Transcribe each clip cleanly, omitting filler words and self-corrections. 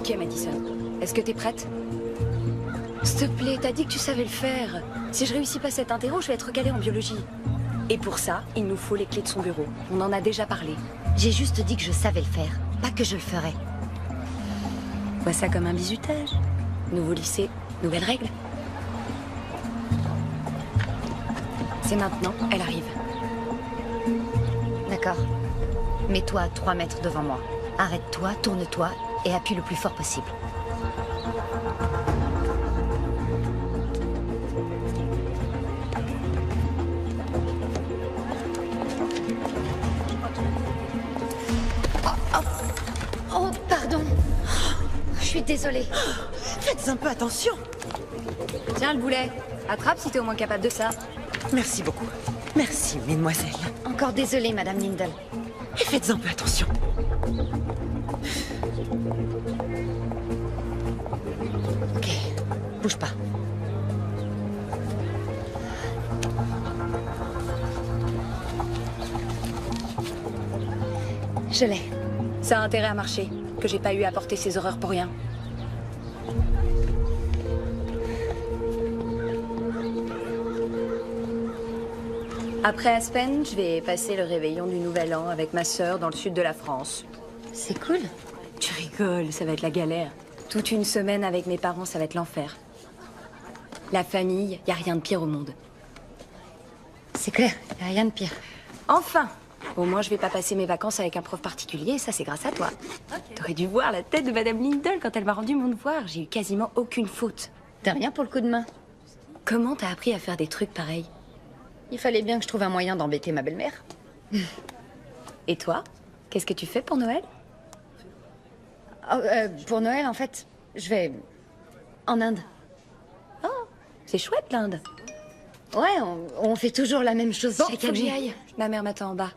Ok, Madison. Est-ce que t'es prête? S'il te plaît, t'as dit que tu savais le faire. Si je réussis pas cet interro, je vais être recalée en biologie. Et pour ça, il nous faut les clés de son bureau. On en a déjà parlé. J'ai juste dit que je savais le faire, pas que je le ferais. Vois ça comme un bizutage. Nouveau lycée, nouvelles règles. C'est maintenant, elle arrive. D'accord. Mets-toi à 3 mètres devant moi. Arrête-toi, tourne-toi et appuie le plus fort possible. Oh, pardon. Je suis désolée. Faites un peu attention. Tiens le boulet. Attrape si t'es au moins capable de ça. Merci beaucoup. Merci, mesdemoiselles. Encore désolée, Madame Lindell. Et faites un peu attention. Ok, bouge pas. Je l'ai. Ça a intérêt à marcher. Que j'ai pas eu à porter ces horreurs pour rien. Après Aspen, je vais passer le réveillon du Nouvel An avec ma sœur dans le sud de la France. C'est cool. Tu rigoles, ça va être la galère. Toute une semaine avec mes parents, ça va être l'enfer. La famille, y a rien de pire au monde. C'est clair, y a rien de pire. Enfin! Au moins, je vais pas passer mes vacances avec un prof particulier, ça c'est grâce à toi. T'aurais dû voir la tête de Madame Lindell quand elle m'a rendu mon devoir. J'ai eu quasiment aucune faute. De rien pour le coup de main. Comment t'as appris à faire des trucs pareils? Il fallait bien que je trouve un moyen d'embêter ma belle-mère. Et toi? Qu'est-ce que tu fais pour Noël? Oh, pour Noël, en fait, je vais en Inde. Oh, c'est chouette l'Inde. Ouais, on fait toujours la même chose Bon, chaque faut que j'y année. aille. Ma mère m'attend en bas.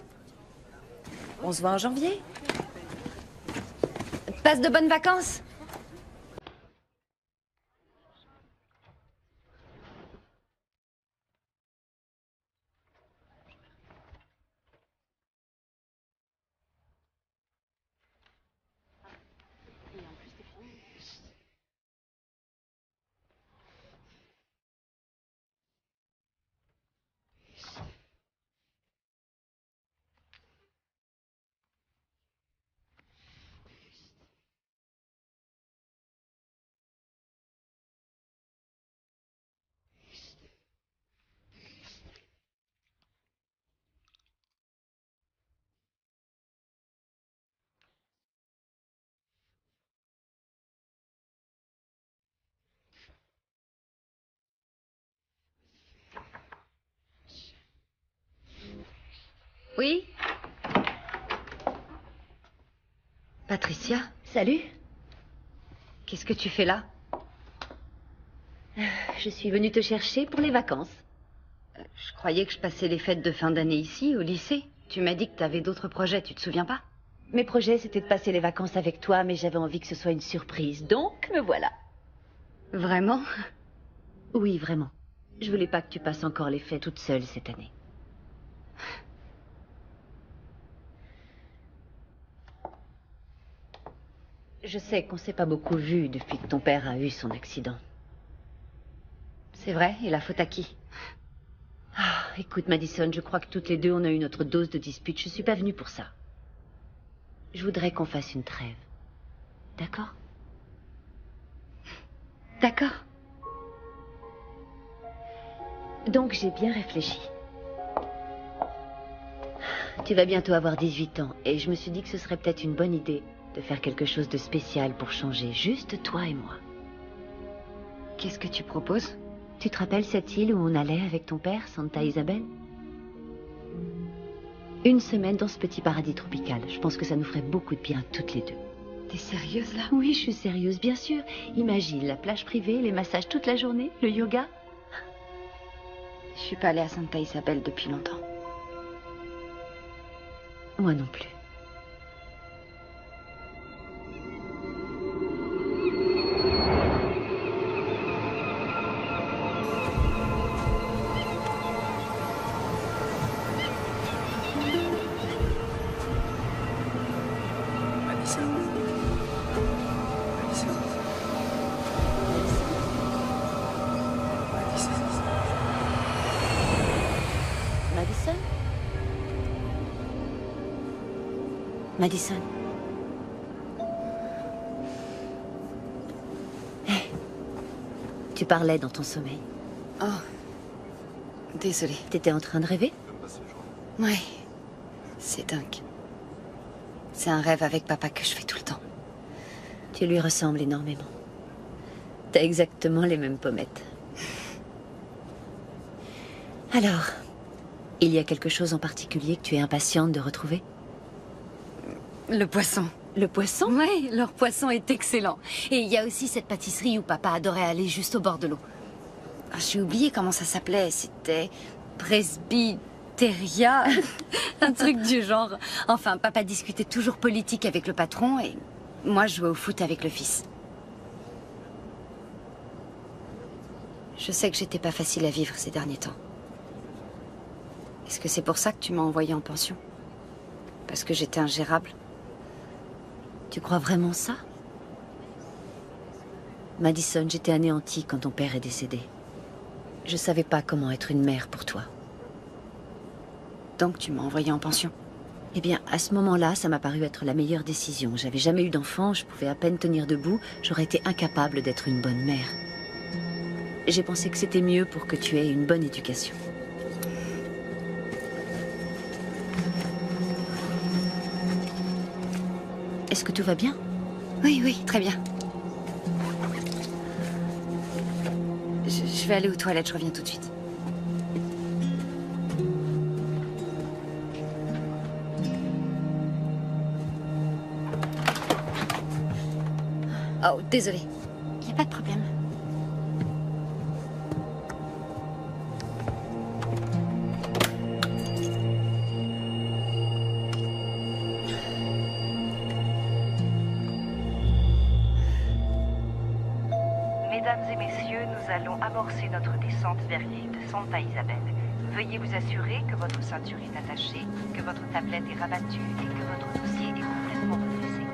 On se voit en janvier. Passe de bonnes vacances. Oui? Patricia? Salut. Qu'est-ce que tu fais là? Je suis venue te chercher pour les vacances. Je croyais que je passais les fêtes de fin d'année ici, au lycée. Tu m'as dit que t'avais d'autres projets, tu te souviens pas? Mes projets, c'était de passer les vacances avec toi, mais j'avais envie que ce soit une surprise. Donc, me voilà. Vraiment? Oui, vraiment. Je voulais pas que tu passes encore les fêtes toute seule cette année. Je sais qu'on s'est pas beaucoup vu depuis que ton père a eu son accident. C'est vrai, et la faute à qui? Ah, écoute, Madison, je crois que toutes les deux, on a eu notre dose de dispute. Je suis pas venue pour ça. Je voudrais qu'on fasse une trêve. D'accord? D'accord. Donc, j'ai bien réfléchi. Tu vas bientôt avoir 18 ans, et je me suis dit que ce serait peut-être une bonne idée de faire quelque chose de spécial pour changer, juste toi et moi. Qu'est-ce que tu proposes? Tu te rappelles cette île où on allait avec ton père, Santa Isabel? Une semaine dans ce petit paradis tropical. Je pense que ça nous ferait beaucoup de bien toutes les deux. T'es sérieuse là? Oui, je suis sérieuse, bien sûr. Imagine la plage privée, les massages toute la journée, le yoga. Je suis pas allée à Santa Isabel depuis longtemps. Moi non plus. Madison. Madison. Madison. Hé, tu parlais dans ton sommeil. Oh, désolée. T'étais en train de rêver? Ouais, c'est dingue. C'est un rêve avec papa que je fais tout le temps. Tu lui ressembles énormément. T'as exactement les mêmes pommettes. Alors, il y a quelque chose en particulier que tu es impatiente de retrouver? Le poisson. Le poisson? Ouais, leur poisson est excellent. Et il y a aussi cette pâtisserie où papa adorait aller juste au bord de l'eau. Ah, j'ai oublié comment ça s'appelait. C'était Presbyteria, un truc du genre. Enfin, papa discutait toujours politique avec le patron et moi je jouais au foot avec le fils. Je sais que j'étais pas facile à vivre ces derniers temps. Est-ce que c'est pour ça que tu m'as envoyé en pension? Parce que j'étais ingérable? Tu crois vraiment ça? Madison, j'étais anéantie quand ton père est décédé. Je savais pas comment être une mère pour toi. Donc tu m'as envoyé en pension? Eh bien, à ce moment-là, ça m'a paru être la meilleure décision. J'avais jamais eu d'enfant, je pouvais à peine tenir debout, j'aurais été incapable d'être une bonne mère. J'ai pensé que c'était mieux pour que tu aies une bonne éducation. Est-ce que tout va bien? Oui, oui, très bien. Je vais aller aux toilettes, je reviens tout de suite. Oh, désolée. Il n'y a pas de problème. Mesdames et messieurs, nous allons amorcer notre descente vers l'île de Santa Isabel. Veuillez vous assurer que votre ceinture est attachée, que votre tablette est rabattue et que votre dossier est complètement redressé.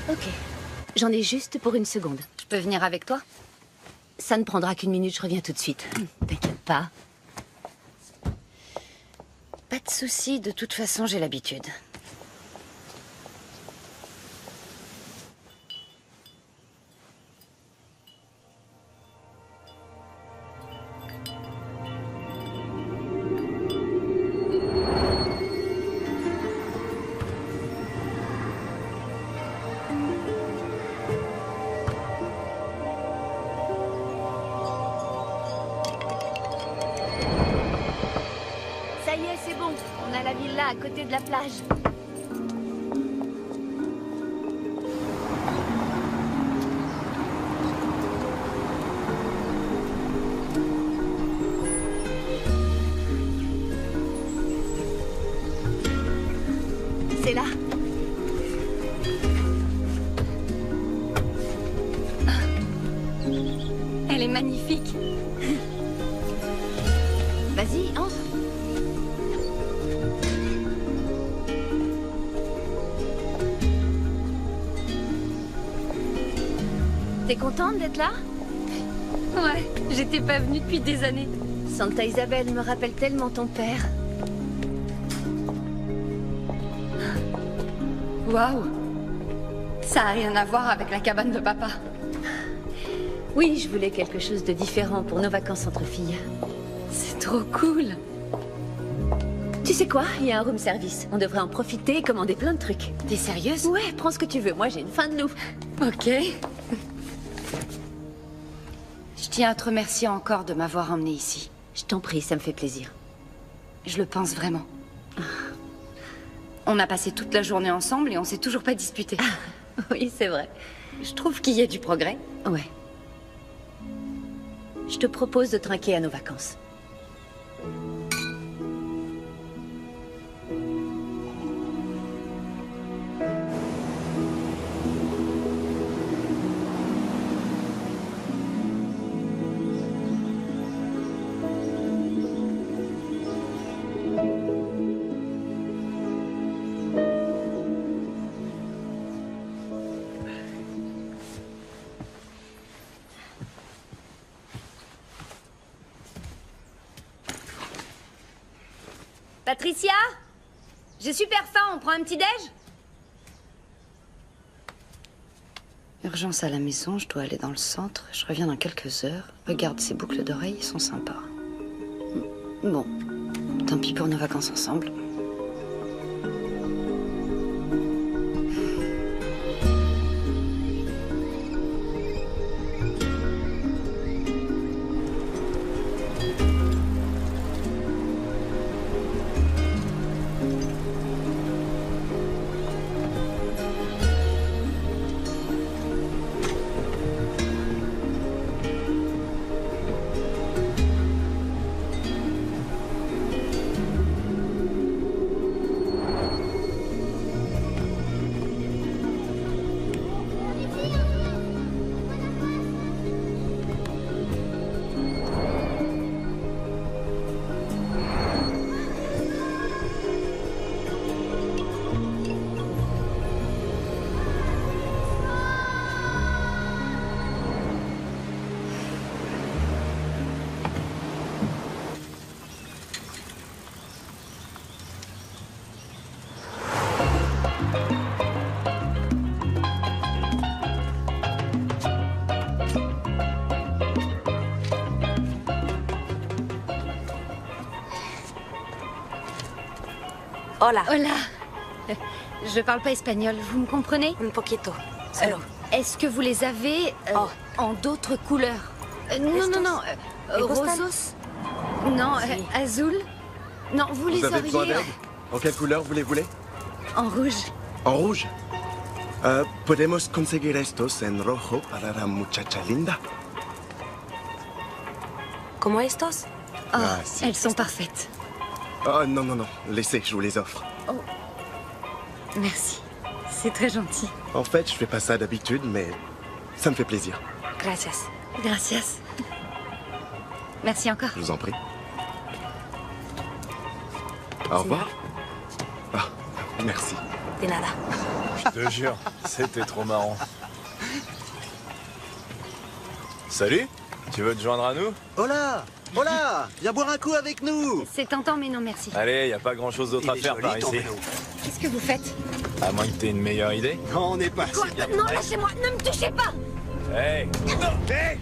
Ok. J'en ai juste pour une seconde. Je peux venir avec toi? Ça ne prendra qu'une minute, je reviens tout de suite. T'inquiète pas. Pas de souci, de toute façon, j'ai l'habitude. Ça y est, c'est bon. On a la villa à côté de la plage. C'est là. Elle est magnifique. Vas-y, entre. T'es contente d'être là? Ouais, j'étais pas venue depuis des années. Santa Isabel me rappelle tellement ton père. Waouh! Ça a rien à voir avec la cabane de papa. Oui, je voulais quelque chose de différent pour nos vacances entre filles. C'est trop cool. Tu sais quoi? Il y a un room service. On devrait en profiter et commander plein de trucs. T'es sérieuse? Ouais, prends ce que tu veux. Moi, j'ai une faim de loup. Ok. Je tiens à te remercier encore de m'avoir emmenée ici. Je t'en prie, ça me fait plaisir. Je le pense vraiment. On a passé toute la journée ensemble et on s'est toujours pas disputé. Oui, c'est vrai. Je trouve qu'il y a du progrès. Ouais. Je te propose de trinquer à nos vacances. Patricia? J'ai super faim, on prend un petit déj? Urgence à la maison, je dois aller dans le centre. Je reviens dans quelques heures. Regarde, ces boucles d'oreilles, ils sont sympas. Bon, tant pis pour nos vacances ensemble. Hola. Hola. Je parle pas espagnol, vous me comprenez? Un poquito. Solo. Est-ce que vous les avez en d'autres couleurs? Non, non, non. Rosos? Non, azul? Non, vous les avez besoin auriez... d'aide? En quelle couleur vous les voulez? En rouge. En rouge? Podemos conseguir estos en rojo para la muchacha linda? ¿Como estos? Oh, Ah, si. elles sont parfaites. Oh non, non, non. Laissez, je vous les offre. Oh. Merci. C'est très gentil. En fait, je fais pas ça d'habitude, mais ça me fait plaisir. Gracias. Gracias. Merci encore. Je vous en prie. Au revoir. Ah, merci. De nada. Je te jure, c'était trop marrant. Salut, tu veux te joindre à nous? Hola! Hola! Viens boire un coup avec nous! C'est tentant, mais non merci. Allez, y a pas grand chose d'autre à faire par ici. Qu'est-ce que vous faites? À moins que t'aies une meilleure idée. Non, on n'est pas Quoi? assez bien. Non, lâchez-moi! Ne me touchez pas! Hey! Hey!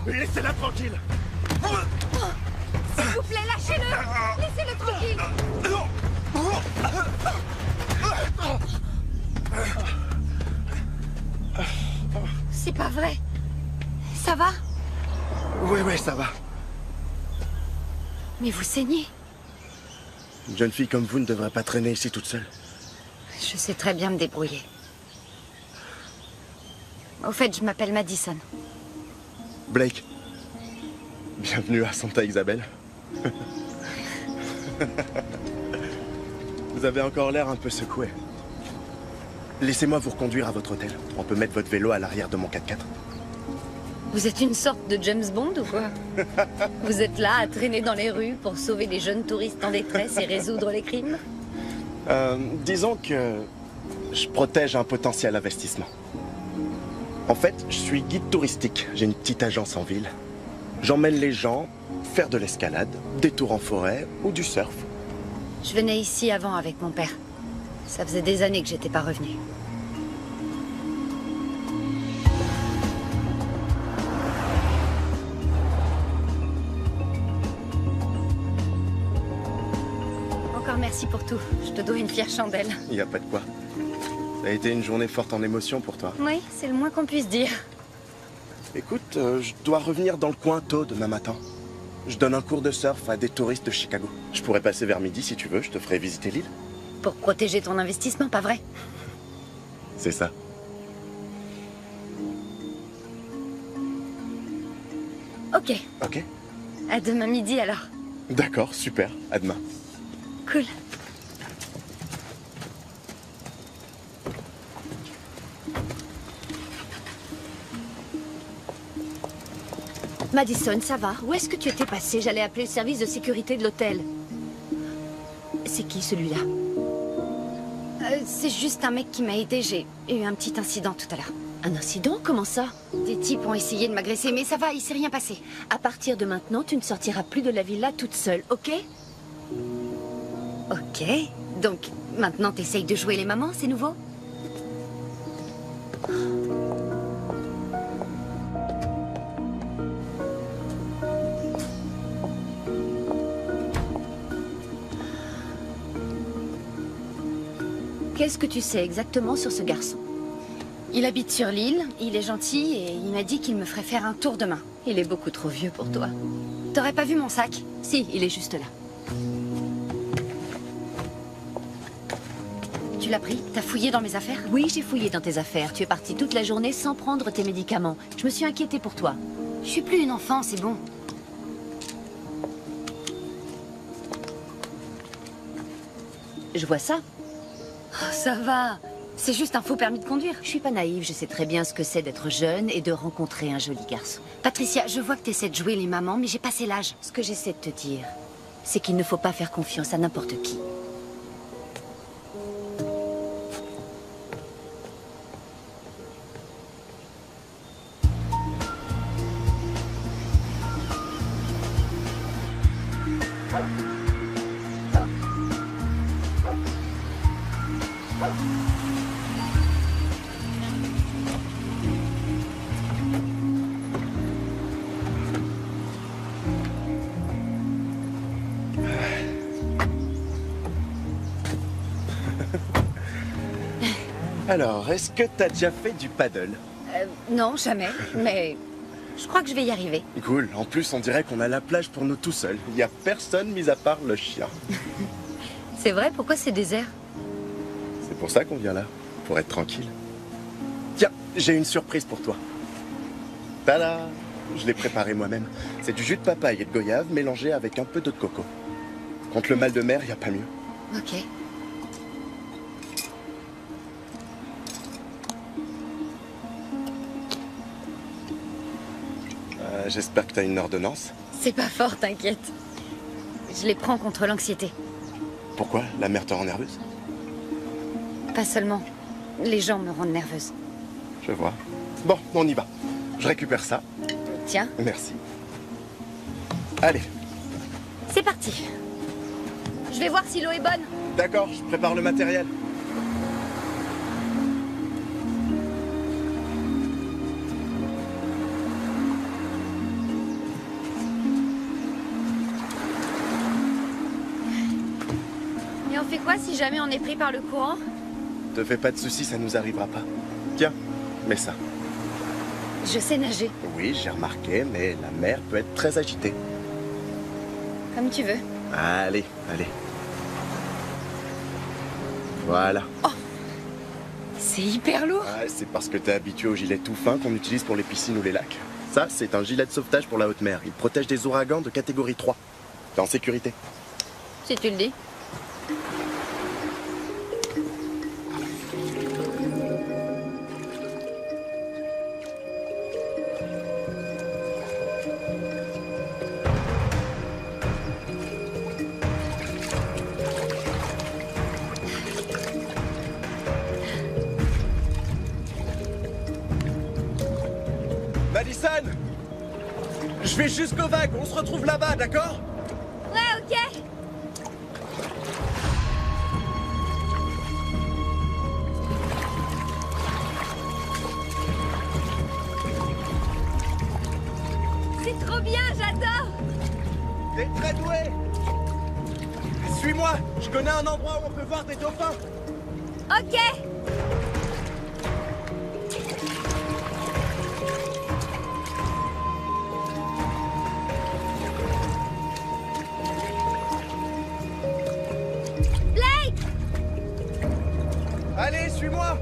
Laissez-la tranquille! S'il vous plaît, lâchez-le! Laissez-le tranquille! C'est pas vrai. Ça va? Ouais, ça va. Mais vous saignez. Une jeune fille comme vous ne devrait pas traîner ici toute seule. Je sais très bien me débrouiller. Au fait, je m'appelle Madison. Blake. Bienvenue à Santa Isabel. Vous avez encore l'air un peu secoué. Laissez-moi vous reconduire à votre hôtel. On peut mettre votre vélo à l'arrière de mon 4x4. Vous êtes une sorte de James Bond ou quoi? Vous êtes là à traîner dans les rues pour sauver les jeunes touristes en détresse et résoudre les crimes? Disons que je protège un potentiel investissement. En fait, je suis guide touristique. J'ai une petite agence en ville. J'emmène les gens faire de l'escalade, des tours en forêt ou du surf. Je venais ici avant avec mon père. Ça faisait des années que j'étais pas revenue. Encore merci pour tout. Je te dois une fière chandelle. Il n'y a pas de quoi. Ça a été une journée forte en émotions pour toi. Oui, c'est le moins qu'on puisse dire. Écoute, je dois revenir dans le coin tôt demain matin. Je donne un cours de surf à des touristes de Chicago. Je pourrais passer vers midi si tu veux, je te ferai visiter l'île. Pour protéger ton investissement, pas vrai? C'est ça. Ok. Ok? À demain midi alors. D'accord, super. À demain. Cool. Madison, ça va? Où est-ce que tu étais passé? J'allais appeler le service de sécurité de l'hôtel. C'est qui celui-là? C'est juste un mec qui m'a aidé. J'ai eu un petit incident tout à l'heure. Un incident? Comment ça? Des types ont essayé de m'agresser, mais ça va, il s'est rien passé. À partir de maintenant, tu ne sortiras plus de la villa toute seule, ok? Ok. Donc, maintenant t'essayes de jouer les mamans, c'est nouveau? Qu'est-ce que tu sais exactement sur ce garçon? Il habite sur l'île, il est gentil et il m'a dit qu'il me ferait faire un tour demain. Il est beaucoup trop vieux pour toi. T'aurais pas vu mon sac? Si, il est juste là. Tu l'as pris? T'as fouillé dans mes affaires? Oui, j'ai fouillé dans tes affaires. Tu es partie toute la journée sans prendre tes médicaments. Je me suis inquiétée pour toi. Je suis plus une enfant, c'est bon. Je vois ça. Oh, ça va. C'est juste un faux permis de conduire. Je suis pas naïve, je sais très bien ce que c'est d'être jeune et de rencontrer un joli garçon. Patricia, je vois que t'essaies de jouer les mamans, mais j'ai passé l'âge. Ce que j'essaie de te dire, c'est qu'il ne faut pas faire confiance à n'importe qui. Alors, est-ce que t'as déjà fait du paddle? Non, jamais, mais je crois que je vais y arriver. Cool. En plus, on dirait qu'on a la plage pour nous tout seuls. Il y a personne mis à part le chien. C'est vrai, pourquoi c'est désert? C'est pour ça qu'on vient là, pour être tranquille. Tiens, j'ai une surprise pour toi. Tada! Je l'ai préparé moi-même. C'est du jus de papaye et de goyave mélangé avec un peu d'eau de coco. Contre le mal de mer, il n'y a pas mieux. Ok. J'espère que t'as une ordonnance. C'est pas fort, t'inquiète. Je les prends contre l'anxiété. Pourquoi? La mer te rend nerveuse? Pas seulement. Les gens me rendent nerveuse. Je vois. Bon, on y va. Je récupère ça. Tiens, Merci. Allez, c'est parti. Je vais voir si l'eau est bonne. d'accord, je prépare le matériel. Et on fait quoi si jamais on est pris par le courant? Te fais pas de soucis, ça nous arrivera pas. Tiens, mets ça. Je sais nager. Oui, j'ai remarqué, mais la mer peut être très agitée. Comme tu veux. Allez, allez. Voilà. C'est hyper lourd. Ah, c'est parce que t'es habitué au gilet tout fin qu'on utilise pour les piscines ou les lacs. Ça, c'est un gilet de sauvetage pour la haute mer. Il protège des ouragans de catégorie 3. T'es en sécurité. Si tu le dis. Madison! Je vais jusqu'aux vagues, on se retrouve là-bas, d'accord? Ouais, ok. C'est trop bien, j'adore. T'es très doué! Suis-moi, je connais un endroit où on peut voir des dauphins. Ok. Allez, suis-moi!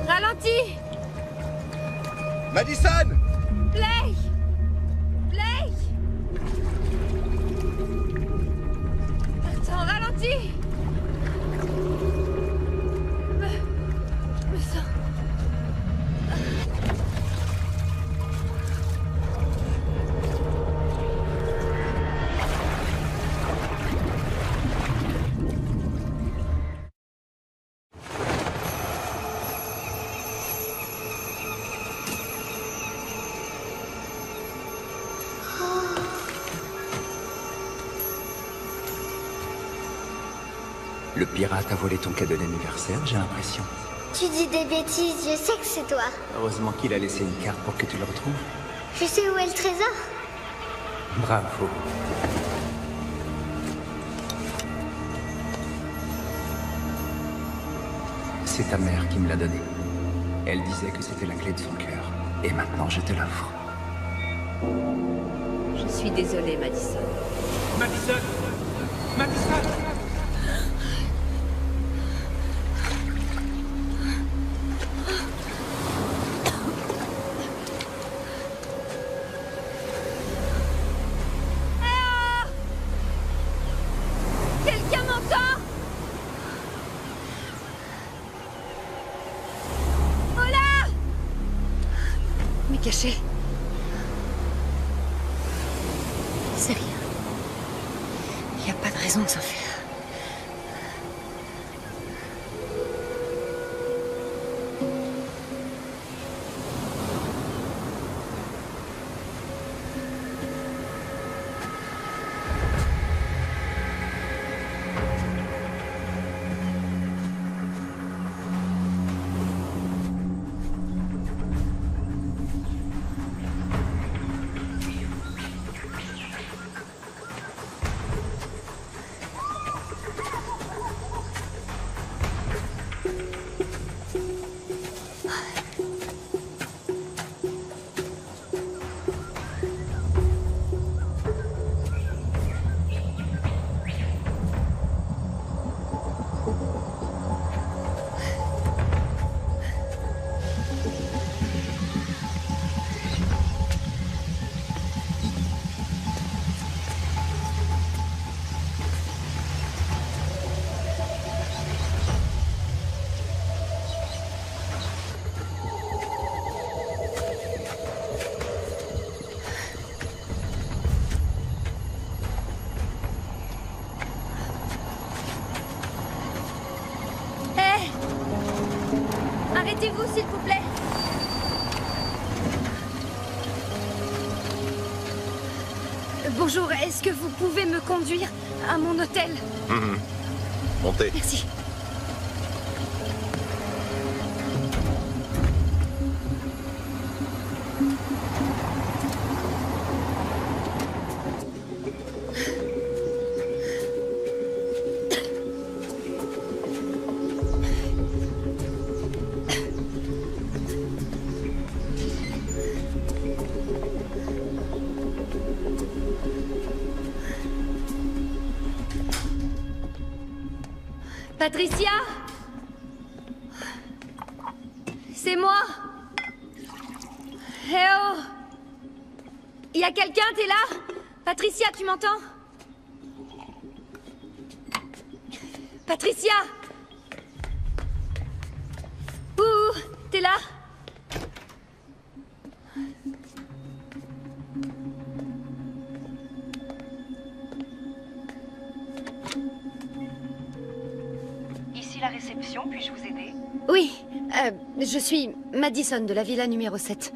Ralentis. Madison! Blake! Blake! Attends, ralentis! Me sens... Le pirate a volé ton cadeau d'anniversaire, j'ai l'impression. Tu dis des bêtises, je sais que c'est toi. Heureusement qu'il a laissé une carte pour que tu le retrouves. Je sais où est le trésor. Bravo. C'est ta mère qui me l'a donné. Elle disait que c'était la clé de son cœur. Et maintenant, je te l'offre. Je suis désolée, Madison. Madison! Madison! Quelqu'un m'entend? Hola! Mais caché. C'est rien. Il n'y a pas de raison de s'enfuir. Arrêtez-vous, s'il vous plaît. Bonjour, est-ce que vous pouvez me conduire à mon hôtel? Montez. Merci. Patricia? C'est moi. Eh oh! Y a quelqu'un, t'es là? Patricia, tu m'entends? Patricia? Ouh, t'es là? Ici la réception, puis-je vous aider? Oui, je suis Madison de la villa numéro 7.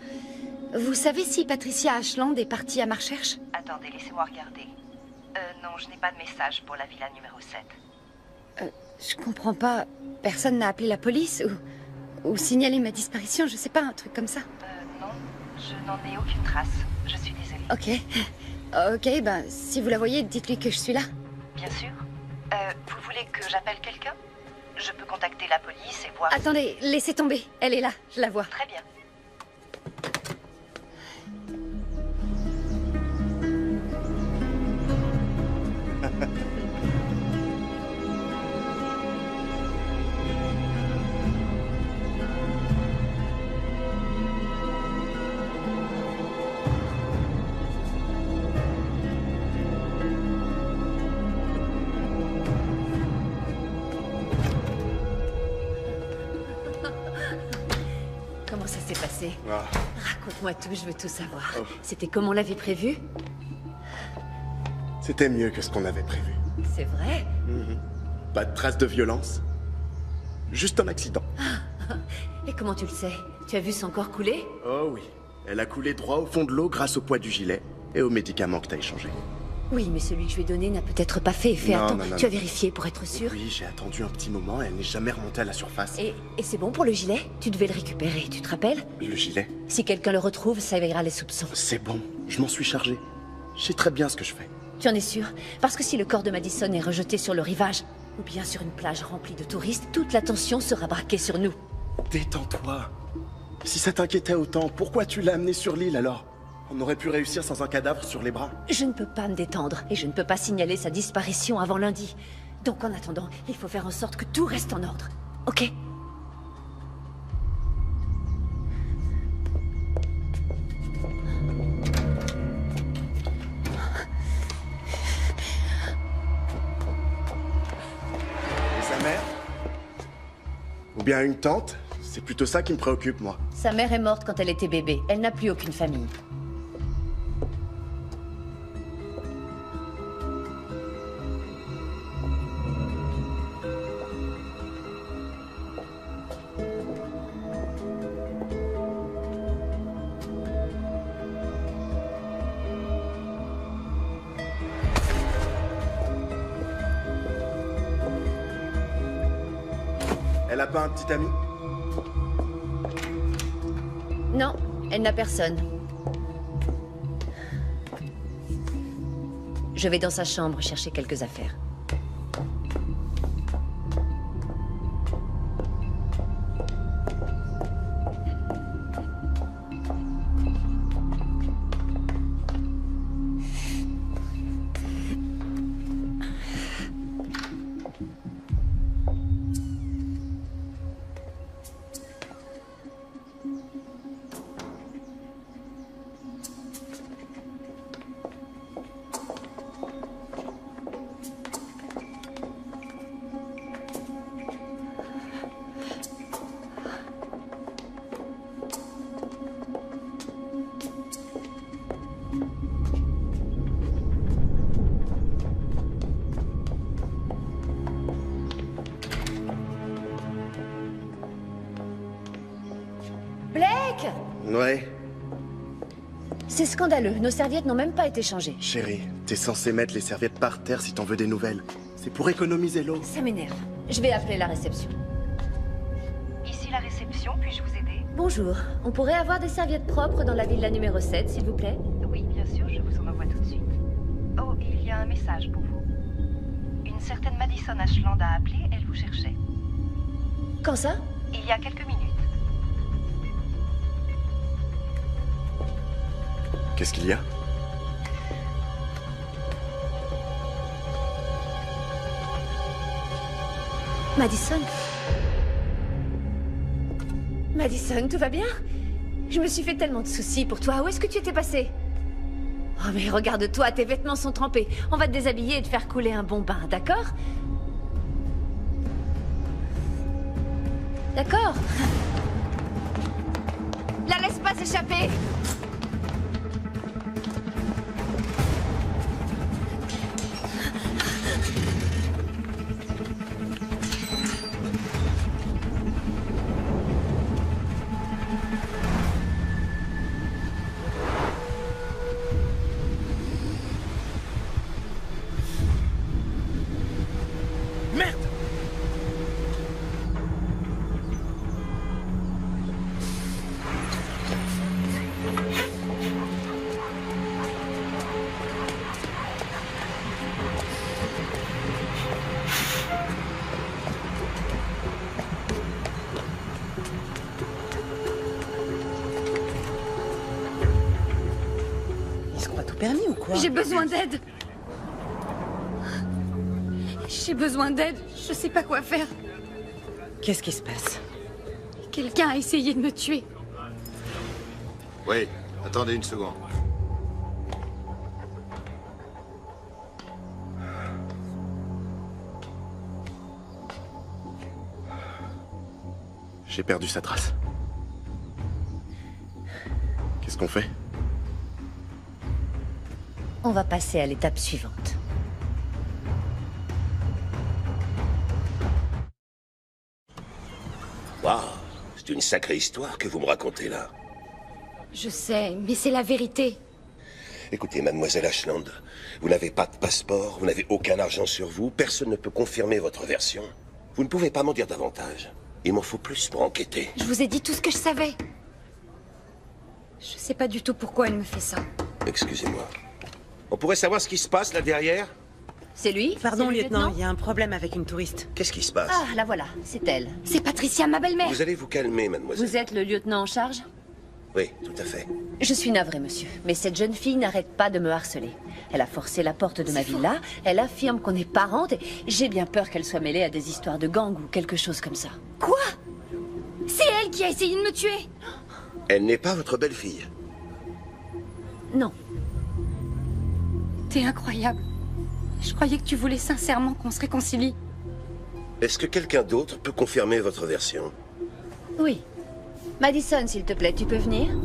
Vous savez si Patricia Ashland est partie à ma recherche? Attendez, laissez-moi regarder. Non, je n'ai pas de message pour la villa numéro 7. Je comprends pas. Personne n'a appelé la police ou signalé ma disparition, je sais pas, un truc comme ça. Non, je n'en ai aucune trace. Je suis désolée. Ok. Ok, ben, si vous la voyez, dites-lui que je suis là. Bien sûr. Vous voulez que j'appelle quelqu'un? Je peux contacter la police et voir... Attendez, laissez tomber. Elle est là, je la vois. Très bien. passé? Ah. Raconte-moi tout, je veux tout savoir. Oh. C'était comme on l'avait prévu? C'était mieux que ce qu'on avait prévu. C'est vrai? Pas de traces de violence. Juste un accident. Et comment tu le sais? Tu as vu son corps couler? Oh oui. Elle a coulé droit au fond de l'eau grâce au poids du gilet et aux médicaments que t'as échangés. Oui, mais celui que je lui ai donné n'a peut-être pas fait effet. Non, Attends, non, non, tu as non. vérifié pour être sûr? Oui, j'ai attendu un petit moment, elle n'est jamais remontée à la surface. Et c'est bon pour le gilet? Tu devais le récupérer, tu te rappelles? Le gilet? Si quelqu'un le retrouve, ça éveillera les soupçons. C'est bon, je m'en suis chargé. Je sais très bien ce que je fais. Tu en es sûr? Parce que si le corps de Madison est rejeté sur le rivage, ou bien sur une plage remplie de touristes, toute l'attention sera braquée sur nous. Détends-toi. Si ça t'inquiétait autant, pourquoi tu l'as amené sur l'île alors? On aurait pu réussir sans un cadavre sur les bras. Je ne peux pas me détendre, et je ne peux pas signaler sa disparition avant lundi. Donc en attendant, il faut faire en sorte que tout reste en ordre. Ok? Et sa mère? Ou bien une tante? C'est plutôt ça qui me préoccupe, moi. Sa mère est morte quand elle était bébé. Elle n'a plus aucune famille. Elle a pas un petit ami? Non, elle n'a personne. Je vais dans sa chambre chercher quelques affaires. Blake! Ouais. C'est scandaleux. Nos serviettes n'ont même pas été changées. Chérie, t'es censé mettre les serviettes par terre si t'en veux des nouvelles. C'est pour économiser l'eau. Ça m'énerve. Je vais appeler la réception. Ici la réception, puis-je vous aider? Bonjour. On pourrait avoir des serviettes propres dans la villa numéro 7, s'il vous plaît? Oui, bien sûr, je vous en envoie tout de suite. Oh, il y a un message pour vous. Une certaine Madison Ashland a appelé, elle vous cherchait. Quand ça? Il y a quelques minutes. Qu'est-ce qu'il y a? Madison? Madison, tout va bien? Je me suis fait tellement de soucis pour toi. Où est-ce que tu étais passée? Oh, mais regarde-toi, tes vêtements sont trempés. On va te déshabiller et te faire couler un bon bain, d'accord? D'accord? La laisse pas s'échapper! Merde! Il se croit tout permis ou quoi? J'ai besoin d'aide. J'ai besoin d'aide. Je sais pas quoi faire. Qu'est-ce qui se passe? Quelqu'un a essayé de me tuer. Oui, attendez une seconde. J'ai perdu sa trace. Qu'est-ce qu'on fait? On va passer à l'étape suivante. Waouh, c'est une sacrée histoire que vous me racontez là. Je sais, mais c'est la vérité. Écoutez, mademoiselle Ashland, vous n'avez pas de passeport, vous n'avez aucun argent sur vous, personne ne peut confirmer votre version. Vous ne pouvez pas m'en dire davantage. Il m'en faut plus pour enquêter. Je vous ai dit tout ce que je savais. Je sais pas du tout pourquoi elle me fait ça. Excusez-moi. On pourrait savoir ce qui se passe là derrière? C'est lui? Pardon, C'est le lieutenant, il y a un problème avec une touriste. Qu'est-ce qui se passe? Ah, la voilà, c'est elle. C'est Patricia, ma belle-mère. Vous allez vous calmer, mademoiselle. Vous êtes le lieutenant en charge? Oui, tout à fait. Je suis navrée, monsieur, mais cette jeune fille n'arrête pas de me harceler. Elle a forcé la porte de ma villa, elle affirme qu'on est parentes et j'ai bien peur qu'elle soit mêlée à des histoires de gang ou quelque chose comme ça. Quoi? C'est elle qui a essayé de me tuer. Elle n'est pas votre belle-fille? Non. T'es incroyable. Je croyais que tu voulais sincèrement qu'on se réconcilie. Est-ce que quelqu'un d'autre peut confirmer votre version? Oui. Madison, s'il te plaît, tu peux venir?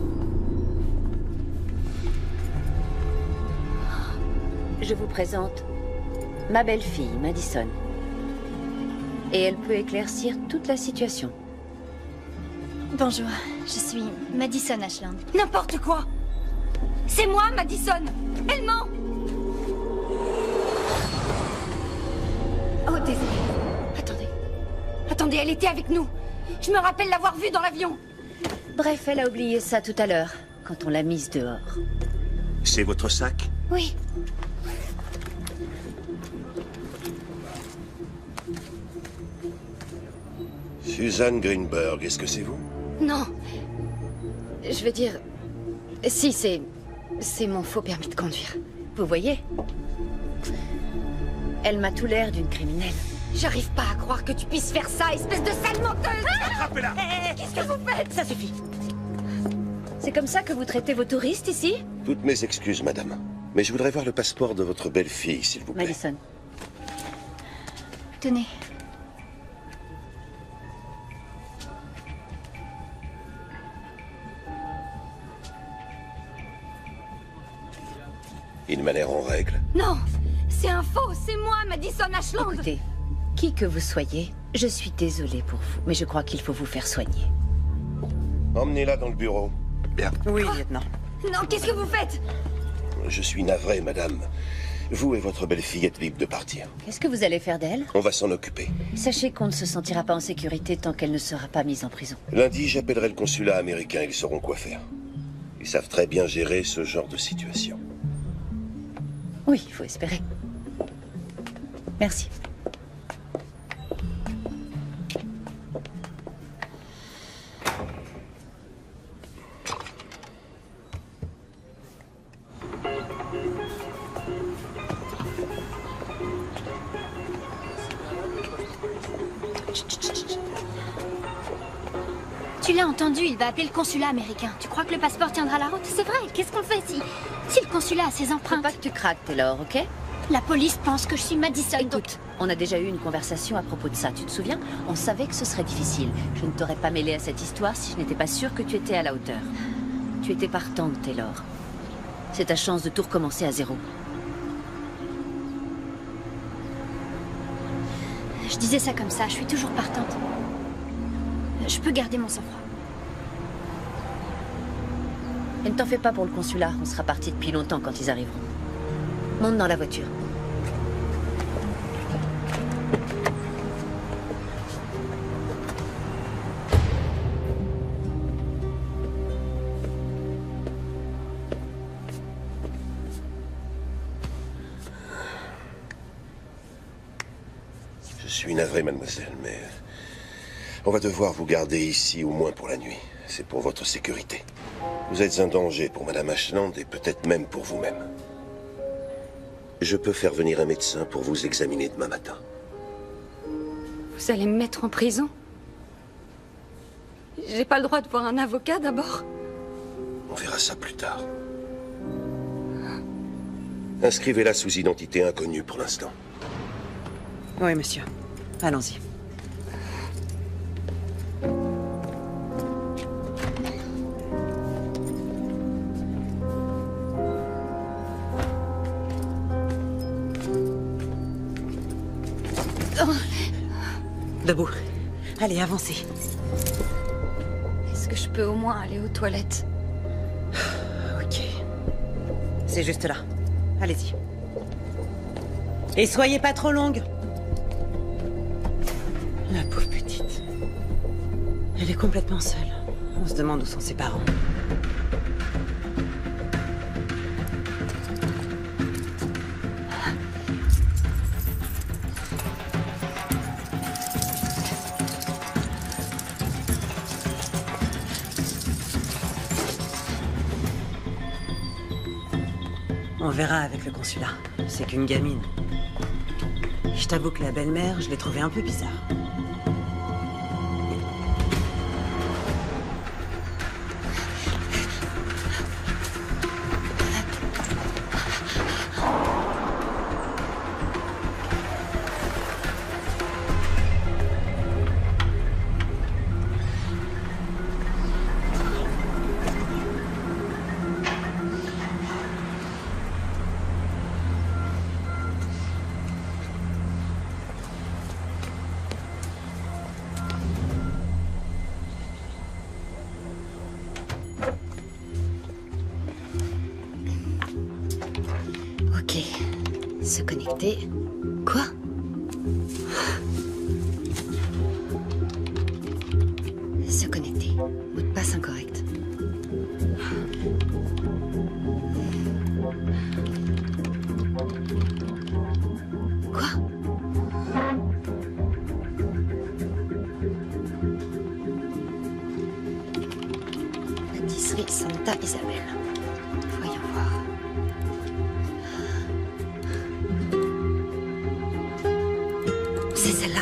Je vous présente ma belle-fille, Madison. Et elle peut éclaircir toute la situation. Bonjour, je suis Madison Ashland. N'importe quoi. C'est moi, Madison. Elle ment. Oh, désolé. Attendez, elle était avec nous. Je me rappelle l'avoir vue dans l'avion. Bref, elle a oublié ça tout à l'heure, quand on l'a mise dehors. C'est votre sac? Oui. Suzanne Greenberg, est-ce que c'est vous? Non. Je veux dire... Si, c'est mon faux permis de conduire. Vous voyez? Elle m'a tout l'air d'une criminelle. J'arrive pas à croire que tu puisses faire ça, espèce de sale menteuse! Attrapez-la! Qu'est-ce que vous faites? Ça suffit. C'est comme ça que vous traitez vos touristes ici? Toutes mes excuses, madame. Mais je voudrais voir le passeport de votre belle-fille, s'il vous plaît. Madison. Tenez. Il m'a l'air en règle. Non! C'est un faux! C'est moi, Madison Ashland! Écoutez, qui que vous soyez, je suis désolée pour vous, mais je crois qu'il faut vous faire soigner. Emmenez-la dans le bureau. Bien. Oui, lieutenant. Non, qu'est-ce que vous faites? Je suis navré, madame. Vous et votre belle-fille êtes libres de partir. Qu'est-ce que vous allez faire d'elle? On va s'en occuper. Sachez qu'on ne se sentira pas en sécurité tant qu'elle ne sera pas mise en prison. Lundi, j'appellerai le consulat américain. Ils sauront quoi faire. Ils savent très bien gérer ce genre de situation. Oui, il faut espérer. Merci. Tu l'as entendu, il va appeler le consulat américain. Tu crois que le passeport tiendra la route? C'est vrai, qu'est-ce qu'on fait si le consulat a ses empreintes? Faut pas que tu craques, Taylor, ok? La police pense que je suis Madison. Écoute, on a déjà eu une conversation à propos de ça, tu te souviens? On savait que ce serait difficile. Je ne t'aurais pas mêlé à cette histoire si je n'étais pas sûre que tu étais à la hauteur. Tu étais partante, Taylor. C'est ta chance de tout recommencer à zéro. Je disais ça comme ça, je suis toujours partante. Je peux garder mon sang-froid. Et ne t'en fais pas pour le consulat, on sera parti depuis longtemps quand ils arriveront. Monte dans la voiture. Je suis navré, mademoiselle, mais on va devoir vous garder ici au moins pour la nuit. C'est pour votre sécurité. Vous êtes un danger pour madame Ashland et peut-être même pour vous-même. Je peux faire venir un médecin pour vous examiner demain matin. Vous allez me mettre en prison? J'ai pas le droit de voir un avocat d'abord? On verra ça plus tard. Inscrivez-la sous identité inconnue pour l'instant. Oui, monsieur. Allons-y. Debout. Allez, avancez. Est-ce que je peux au moins aller aux toilettes? Ok. C'est juste là. Allez-y. Et soyez pas trop longue. La pauvre petite. Elle est complètement seule. On se demande où sont ses parents. On verra avec le consulat. C'est qu'une gamine. Je t'avoue que la belle-mère, je l'ai trouvée un peu bizarre. Se connecter. Quoi? Se connecter. Mot de passe incorrect. Quoi? Pâtisserie Santa Isabelle. Voyons voir. C'est celle-là.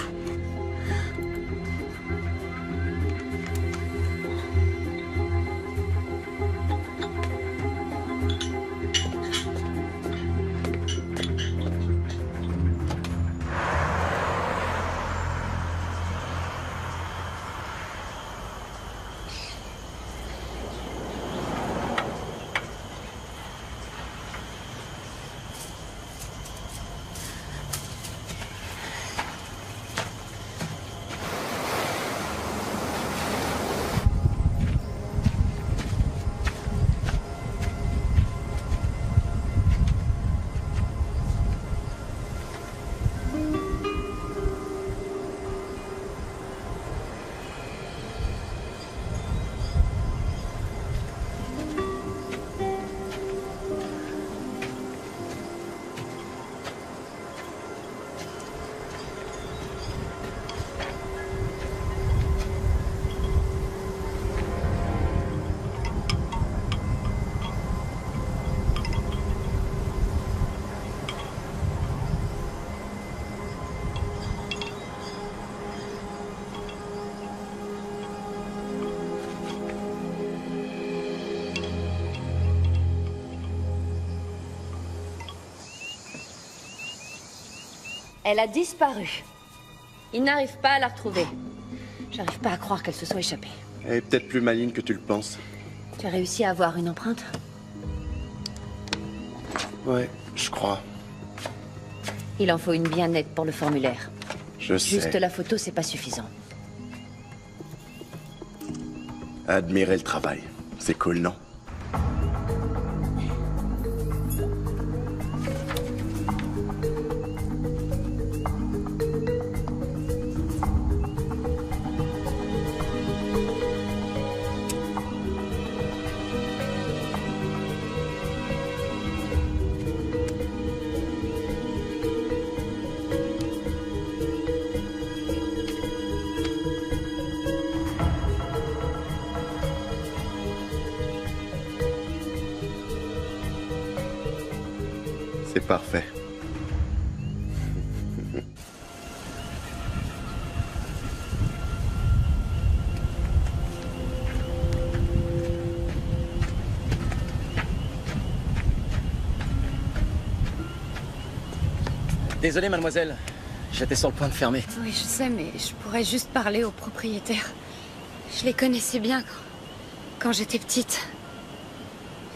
Elle a disparu. Ils n'arrivent pas à la retrouver. J'arrive pas à croire qu'elle se soit échappée. Elle est peut-être plus maligne que tu le penses. Tu as réussi à avoir une empreinte? Ouais, je crois. Il en faut une bien nette pour le formulaire. Je sais. Juste la photo, c'est pas suffisant. Admirer le travail. C'est cool, non? C'est parfait. Désolé, mademoiselle. J'étais sur le point de fermer. Oui, je sais, mais je pourrais juste parler aux propriétaires. Je les connaissais bien quand j'étais petite.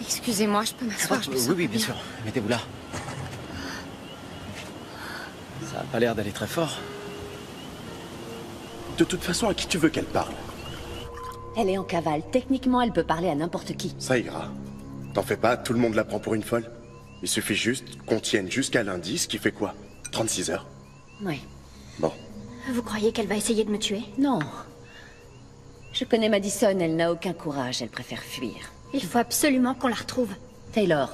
Excusez-moi, je peux m'asseoir. Oui, bien sûr. Mettez-vous là. Ça a pas l'air d'aller très fort. De toute façon, à qui tu veux qu'elle parle? Elle est en cavale. Techniquement, elle peut parler à n'importe qui. Ça ira. T'en fais pas, tout le monde la prend pour une folle. Il suffit juste qu'on tienne jusqu'à lundi, ce qui fait quoi? 36 heures. Oui. Bon. Vous croyez qu'elle va essayer de me tuer? Non. Je connais Madison, elle n'a aucun courage, elle préfère fuir. Il faut absolument qu'on la retrouve. Taylor.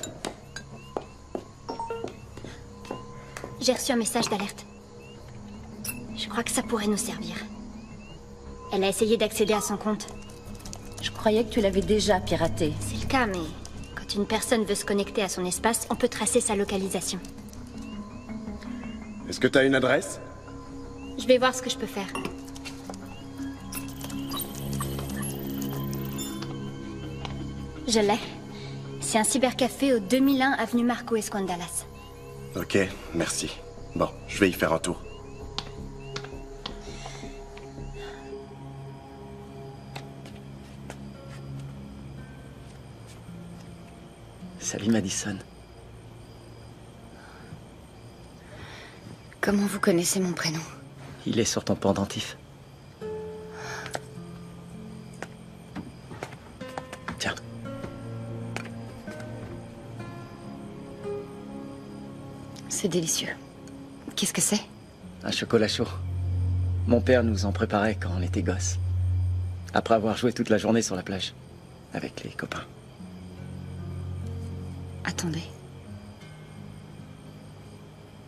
J'ai reçu un message d'alerte. Je crois que ça pourrait nous servir. Elle a essayé d'accéder à son compte. Je croyais que tu l'avais déjà piraté. C'est le cas, mais quand une personne veut se connecter à son espace, on peut tracer sa localisation. Est-ce que t'as une adresse? Je vais voir ce que je peux faire. Je l'ai. C'est un cybercafé au 2001 avenue Marco Escondalas. Ok, merci. Bon, je vais y faire un tour. Salut Madison. Comment vous connaissez mon prénom? Il est sur ton pendentif. Tiens. C'est délicieux. Qu'est-ce que c'est? Un chocolat chaud. Mon père nous en préparait quand on était gosses. Après avoir joué toute la journée sur la plage. Avec les copains. Attendez.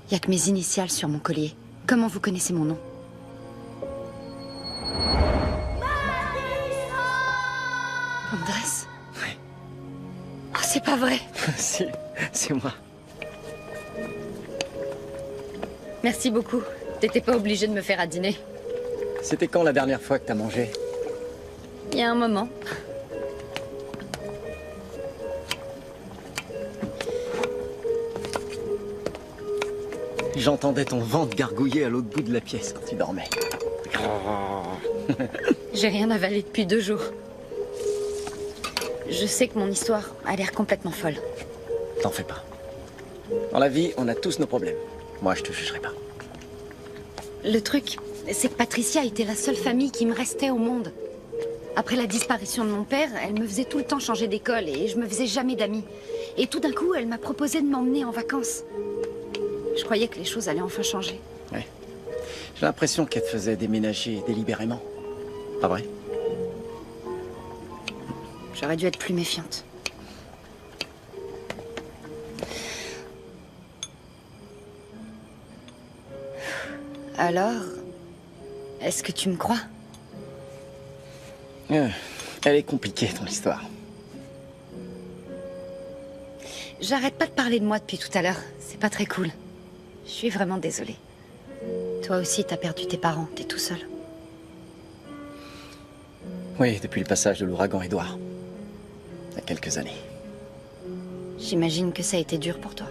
Il n'y a que mes initiales sur mon collier. Comment vous connaissez mon nom? Andrés? Oui. Oh, c'est pas vrai. Si, c'est moi. Merci beaucoup. T'étais pas obligé de me faire à dîner. C'était quand la dernière fois que t'as mangé? Il y a un moment. J'entendais ton ventre gargouiller à l'autre bout de la pièce quand tu dormais. J'ai rien avalé depuis 2 jours. Je sais que mon histoire a l'air complètement folle. T'en fais pas. Dans la vie, on a tous nos problèmes. Moi, je te jugerai pas. Le truc, c'est que Patricia était la seule famille qui me restait au monde. Après la disparition de mon père, elle me faisait tout le temps changer d'école et je me faisais jamais d'amis. Et tout d'un coup, elle m'a proposé de m'emmener en vacances. Je croyais que les choses allaient enfin changer. Ouais. J'ai l'impression qu'elle te faisait déménager délibérément. Pas vrai? J'aurais dû être plus méfiante. Alors, est-ce que tu me crois? Elle est compliquée, ton histoire. J'arrête pas de parler de moi depuis tout à l'heure. C'est pas très cool. Je suis vraiment désolée. Toi aussi, t'as perdu tes parents. T'es tout seul. Oui, depuis le passage de l'ouragan Édouard. Il y a quelques années. J'imagine que ça a été dur pour toi.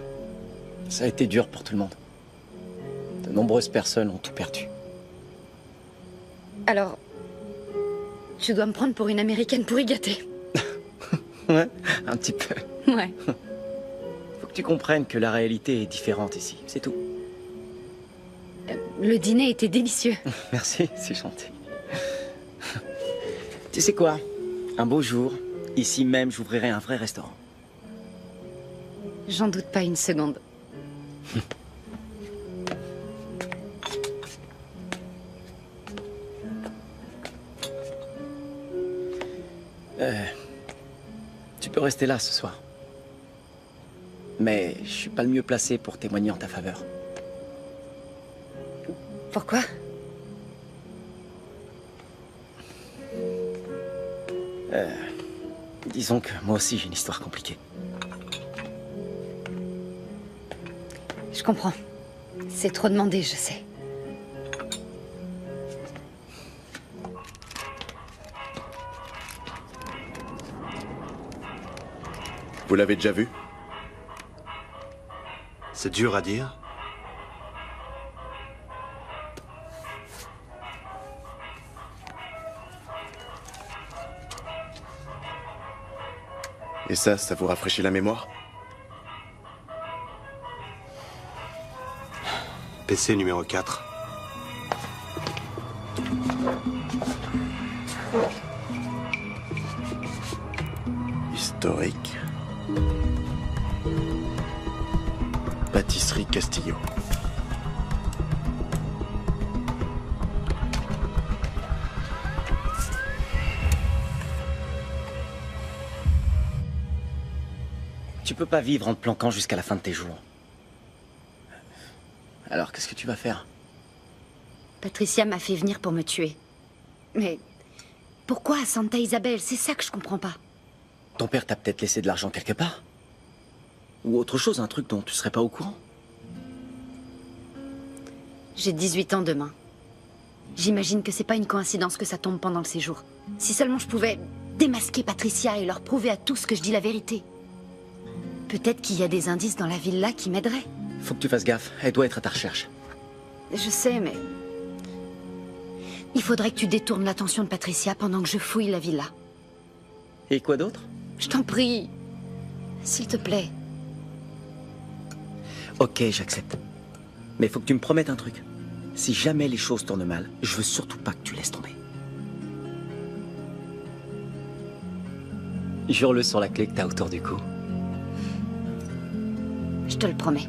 Ça a été dur pour tout le monde. De nombreuses personnes ont tout perdu. Alors, tu dois me prendre pour une Américaine pourri gâtée. Ouais, un petit peu. Ouais. Faut que tu comprennes que la réalité est différente ici, c'est tout. Le dîner était délicieux. Merci, c'est gentil. Tu sais quoi? Un beau jour, ici même, j'ouvrirai un vrai restaurant. J'en doute pas une seconde. Tu peux rester là ce soir. Mais je suis pas le mieux placé pour témoigner en ta faveur. Pourquoi? Disons que moi aussi j'ai une histoire compliquée. Je comprends. C'est trop demandé, je sais. Vous l'avez déjà vu? C'est dur à dire. Et ça vous rafraîchit la mémoire? PC numéro 4. Historique. Pâtisserie Castillo. Tu peux pas vivre en te planquant jusqu'à la fin de tes jours. Alors, qu'est-ce que tu vas faire? Patricia m'a fait venir pour me tuer. Mais pourquoi à Santa Isabel? C'est ça que je comprends pas. Ton père t'a peut-être laissé de l'argent quelque part? Ou autre chose, un truc dont tu serais pas au courant? J'ai 18 ans demain. J'imagine que c'est pas une coïncidence que ça tombe pendant le séjour. Si seulement je pouvais démasquer Patricia et leur prouver à tous que je dis la vérité. Peut-être qu'il y a des indices dans la villa qui m'aideraient. Faut que tu fasses gaffe, elle doit être à ta recherche. Je sais, mais... il faudrait que tu détournes l'attention de Patricia pendant que je fouille la villa. Et quoi d'autre? Je t'en prie. S'il te plaît. Ok, j'accepte. Mais faut que tu me promettes un truc. Si jamais les choses tournent mal, je veux surtout pas que tu laisses tomber. Jure-le sur la clé que t'as autour du cou. Je te le promets.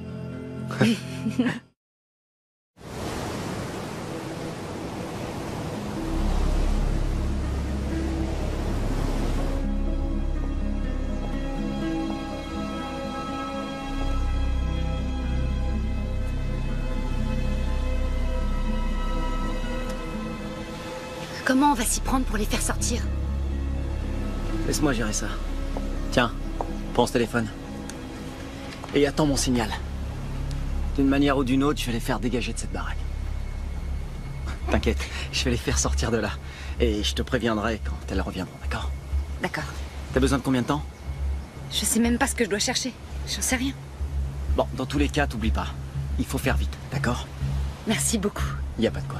Comment on va s'y prendre pour les faire sortir? Laisse-moi gérer ça. Tiens, prends ce téléphone. Et attends mon signal. D'une manière ou d'une autre, je vais les faire dégager de cette baraque. T'inquiète, je vais les faire sortir de là. Et je te préviendrai quand elles reviendront, d'accord? D'accord. T'as besoin de combien de temps? Je sais même pas ce que je dois chercher. J'en sais rien. Bon, dans tous les cas, t'oublies pas. Il faut faire vite, d'accord? Merci beaucoup. Y a pas de quoi.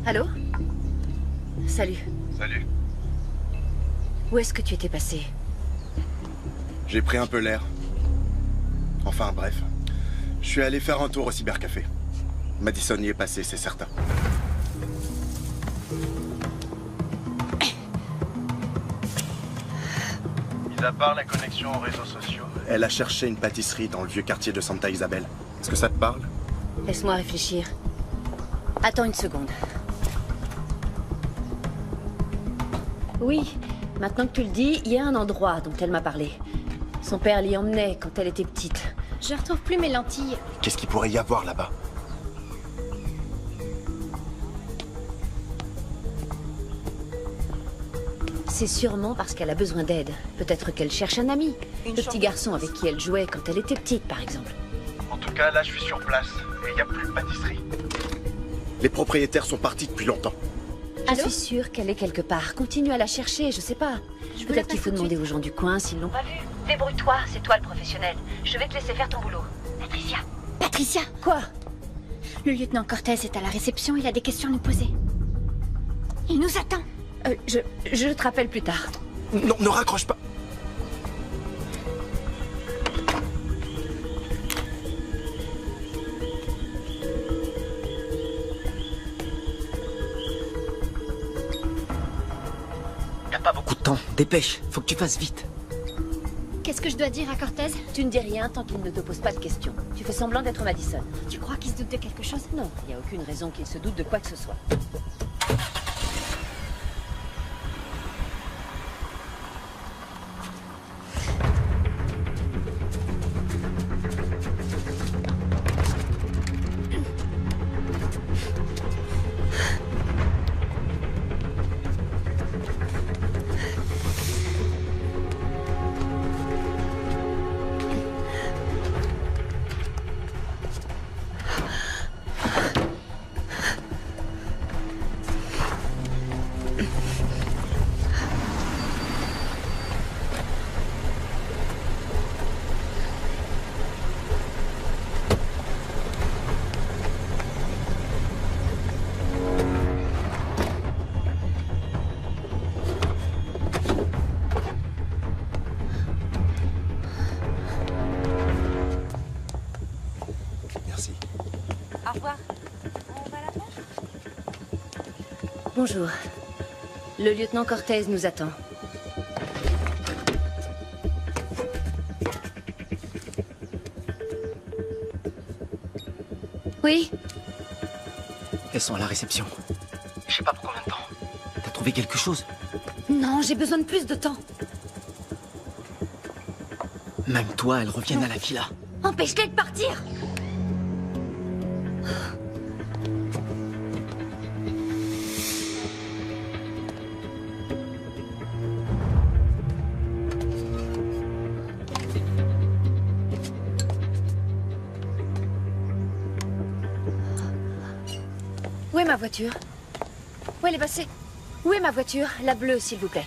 Allô? Salut. Salut. Où est-ce que tu étais passé? J'ai pris un peu l'air. Enfin, bref. Je suis allé faire un tour au cybercafé. Madison y est passé, c'est certain. Mis à part la connexion aux réseaux sociaux, elle a cherché une pâtisserie dans le vieux quartier de Santa Isabel. Est-ce que ça te parle? Laisse-moi réfléchir. Attends une seconde. Oui, maintenant que tu le dis, il y a un endroit dont elle m'a parlé. Son père l'y emmenait quand elle était petite. Je retrouve plus mes lentilles. Qu'est-ce qu'il pourrait y avoir là-bas? C'est sûrement parce qu'elle a besoin d'aide. Peut-être qu'elle cherche un ami. Le petit garçon avec qui elle jouait quand elle était petite, par exemple. En tout cas, là, je suis sur place. Et il n'y a plus de pâtisserie. Les propriétaires sont partis depuis longtemps. Je suis sûre qu'elle est quelque part. Continue à la chercher, je sais pas. Peut-être qu'il faut demander aux gens du coin s'ils l'ont pas vue. Débrouille-toi, c'est toi le professionnel. Je vais te laisser faire ton boulot. Patricia! Patricia! Quoi? Le lieutenant Cortez est à la réception, il a des questions à nous poser. Il nous attend. Je te rappelle plus tard. Non, ne raccroche pas. Y a pas beaucoup de temps, dépêche, faut que tu fasses vite. Qu'est-ce que je dois dire à Cortez? Tu ne dis rien tant qu'il ne te pose pas de questions. Tu fais semblant d'être Madison. Tu crois qu'il se doute de quelque chose? Non, il n'y a aucune raison qu'il se doute de quoi que ce soit. Bonjour. Le lieutenant Cortez nous attend. Oui? Elles sont à la réception. Je sais pas pour combien de temps. T'as trouvé quelque chose? Non, j'ai besoin de plus de temps. Même toi, elles reviennent à la villa. Empêche-les de partir! Où est ma voiture? Où elle est passée? Où est ma voiture? La bleue, s'il vous plaît.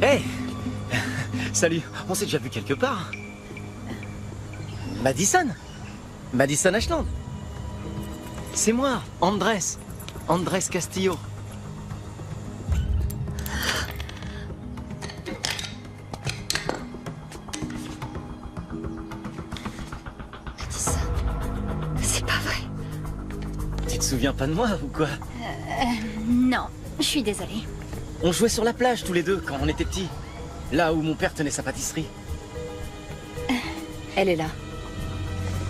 Hey! Salut, on s'est déjà vu quelque part. Madison? Madison Ashland? C'est moi, Andrés. Andrés Castillo. Madison, c'est pas vrai. Tu te souviens pas de moi ou quoi? Non, je suis désolée. On jouait sur la plage tous les deux quand on était petits. Là où mon père tenait sa pâtisserie. Elle est là.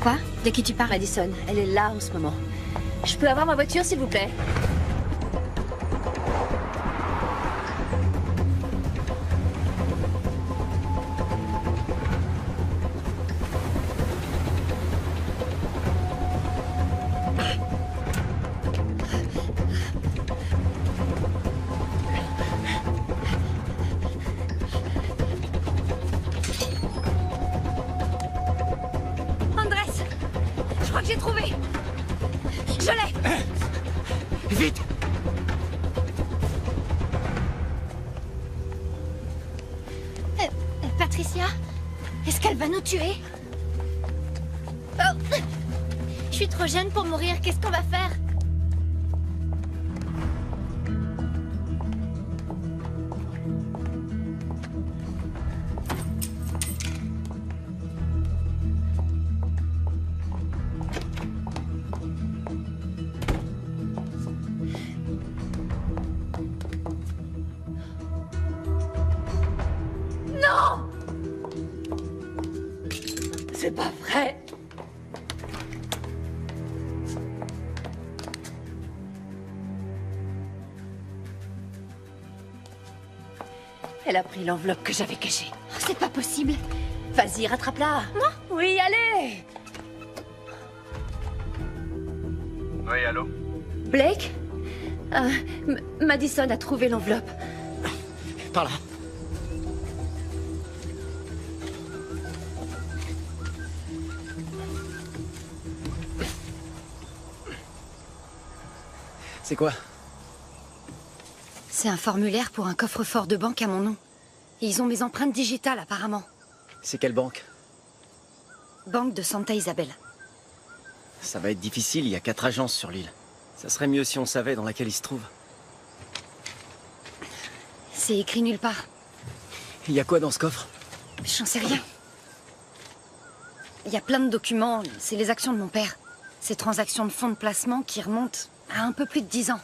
Quoi? De qui tu parles? Madison, elle est là en ce moment. Je peux avoir ma voiture, s'il vous plaît? J'ai trouvé! Je l'ai! Vite! Patricia? Est-ce qu'elle va nous tuer? Oh. Je suis trop jeune pour mourir, qu'est-ce qu'on va faire? C'est pas vrai. Elle a pris l'enveloppe que j'avais cachée. Oh, c'est pas possible. Vas-y, rattrape-la. Moi? Oui, allez. Oui, allô? Blake? Madison a trouvé l'enveloppe. Par là. C'est quoi? C'est un formulaire pour un coffre-fort de banque à mon nom. Et ils ont mes empreintes digitales, apparemment. C'est quelle banque? Banque de Santa Isabel. Ça va être difficile, il y a 4 agences sur l'île. Ça serait mieux si on savait dans laquelle il se trouve. C'est écrit nulle part. Il y a quoi dans ce coffre? J'en sais rien. Il y a plein de documents, c'est les actions de mon père. Ces transactions de fonds de placement qui remontent à un peu plus de 10 ans.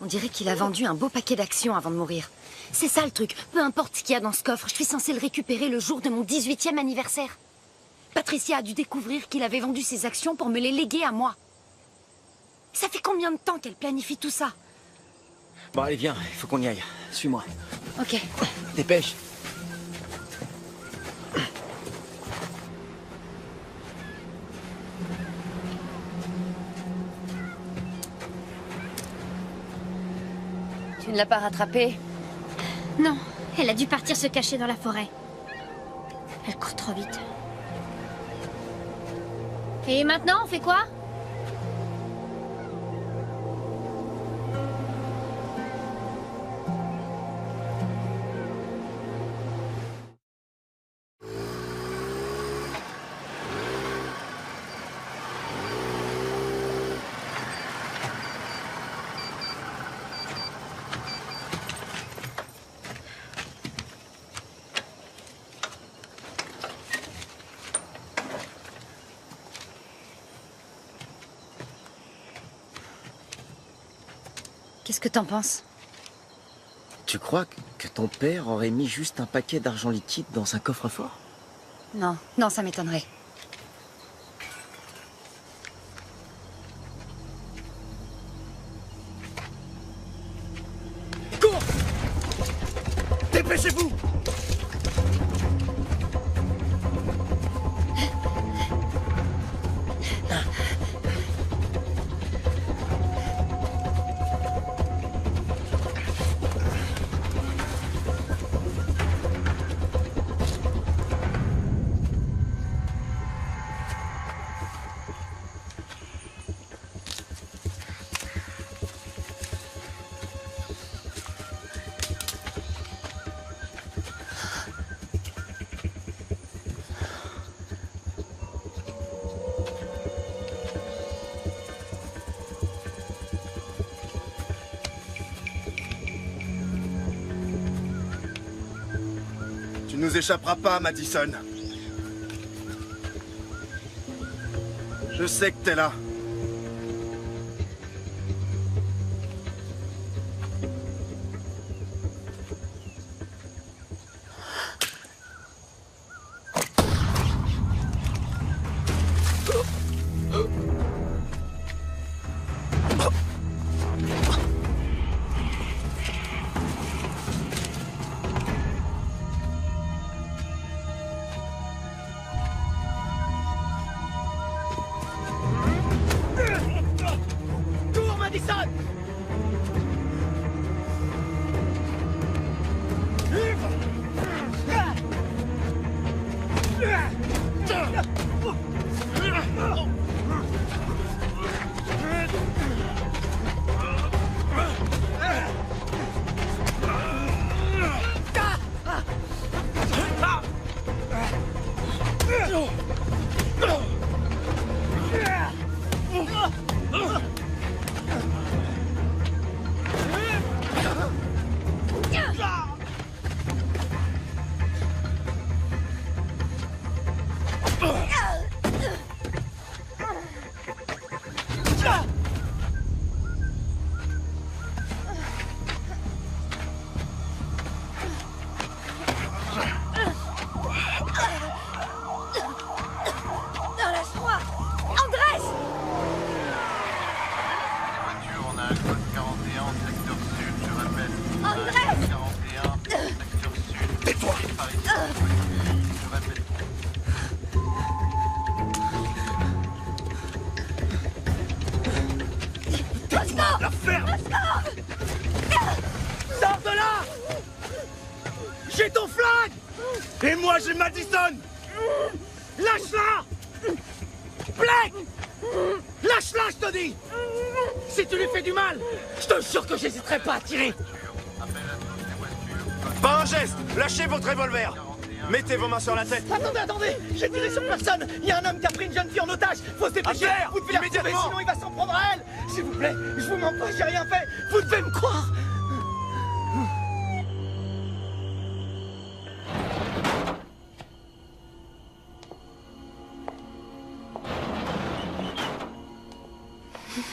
On dirait qu'il a vendu un beau paquet d'actions avant de mourir. C'est ça le truc, peu importe ce qu'il y a dans ce coffre, je suis censée le récupérer le jour de mon 18e anniversaire. Patricia a dû découvrir qu'il avait vendu ses actions pour me les léguer à moi. Ça fait combien de temps qu'elle planifie tout ça? Bon, allez, viens, il faut qu'on y aille. Suis-moi. Ok. Dépêche. Tu ne l'as pas rattrapée? Non, elle a dû partir se cacher dans la forêt. Elle court trop vite. Et maintenant, on fait quoi? Qu'est-ce que t'en penses? Tu crois que ton père aurait mis juste un paquet d'argent liquide dans un coffre-fort? Non, non, ça m'étonnerait. Cours! Dépêchez-vous! Tu nous échapperas pas, Madison. Je sais que t'es là. Sors de là! J'ai ton flingue! Et moi, j'ai Madison! Lâche-la! Blake! Lâche-la, je te dis! Si tu lui fais du mal, je te jure que j'hésiterai pas à tirer! Pas un geste! Lâchez votre revolver! Mettez vos mains sur la tête! Attendez! J'ai tiré sur personne! Il y a un homme qui a pris une jeune fille en otage! Faut se dépêcher! Vous devez la retrouver, sinon il va s'en prendre à elle! S'il vous plaît, je vous mens pas, j'ai rien fait! Vous devez me croire!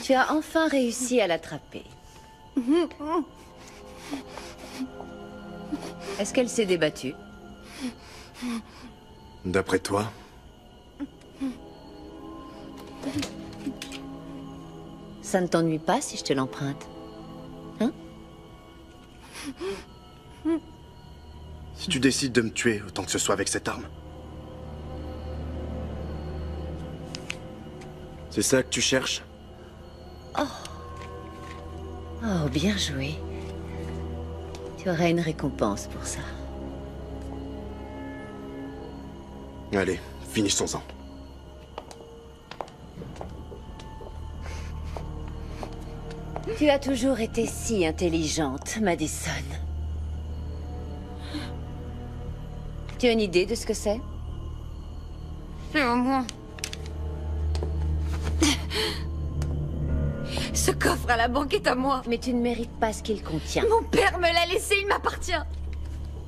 Tu as enfin réussi à l'attraper. Est-ce qu'elle s'est débattue? D'après toi? Ça ne t'ennuie pas si je te l'emprunte? Hein? Si tu décides de me tuer, autant que ce soit avec cette arme. C'est ça que tu cherches? Oh, bien joué. Tu auras une récompense pour ça. Allez, finissons-en. Tu as toujours été si intelligente, Madison. Tu as une idée de ce que c'est? C'est au moins. Ce coffre à la banque est à moi. Mais tu ne mérites pas ce qu'il contient. Mon père me l'a laissé, il m'appartient.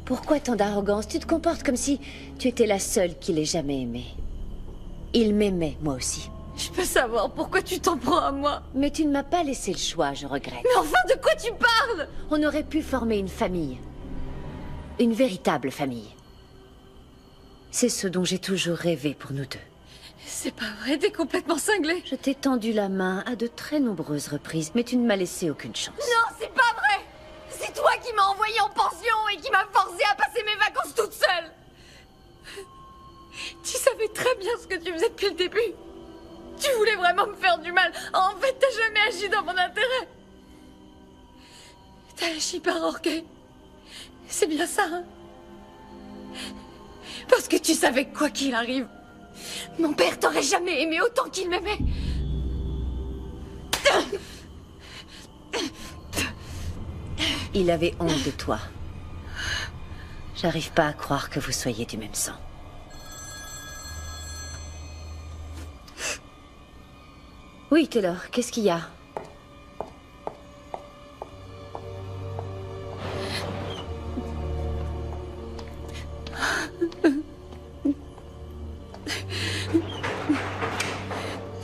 Pourquoi tant d'arrogance? Tu te comportes comme si tu étais la seule qu'il ait jamais aimée. Il m'aimait, moi aussi. Je peux savoir pourquoi tu t'en prends à moi? Mais tu ne m'as pas laissé le choix, je regrette. Mais enfin, de quoi tu parles? On aurait pu former une famille. Une véritable famille. C'est ce dont j'ai toujours rêvé pour nous deux. C'est pas vrai, t'es complètement cinglé. Je t'ai tendu la main à de très nombreuses reprises, mais tu ne m'as laissé aucune chance. Non, c'est pas vrai. C'est toi qui m'as envoyé en pension et qui m'as forcé à passer mes vacances toute seule. Tu savais très bien ce que tu faisais depuis le début. Tu voulais vraiment me faire du mal. En fait, t'as jamais agi dans mon intérêt. T'as agi par orgueil. C'est bien ça, hein? Parce que tu savais que quoi qu'il arrive, mon père t'aurait jamais aimé autant qu'il m'aimait. Il avait honte de toi. J'arrive pas à croire que vous soyez du même sang. Oui, Taylor, qu'est-ce qu'il y a?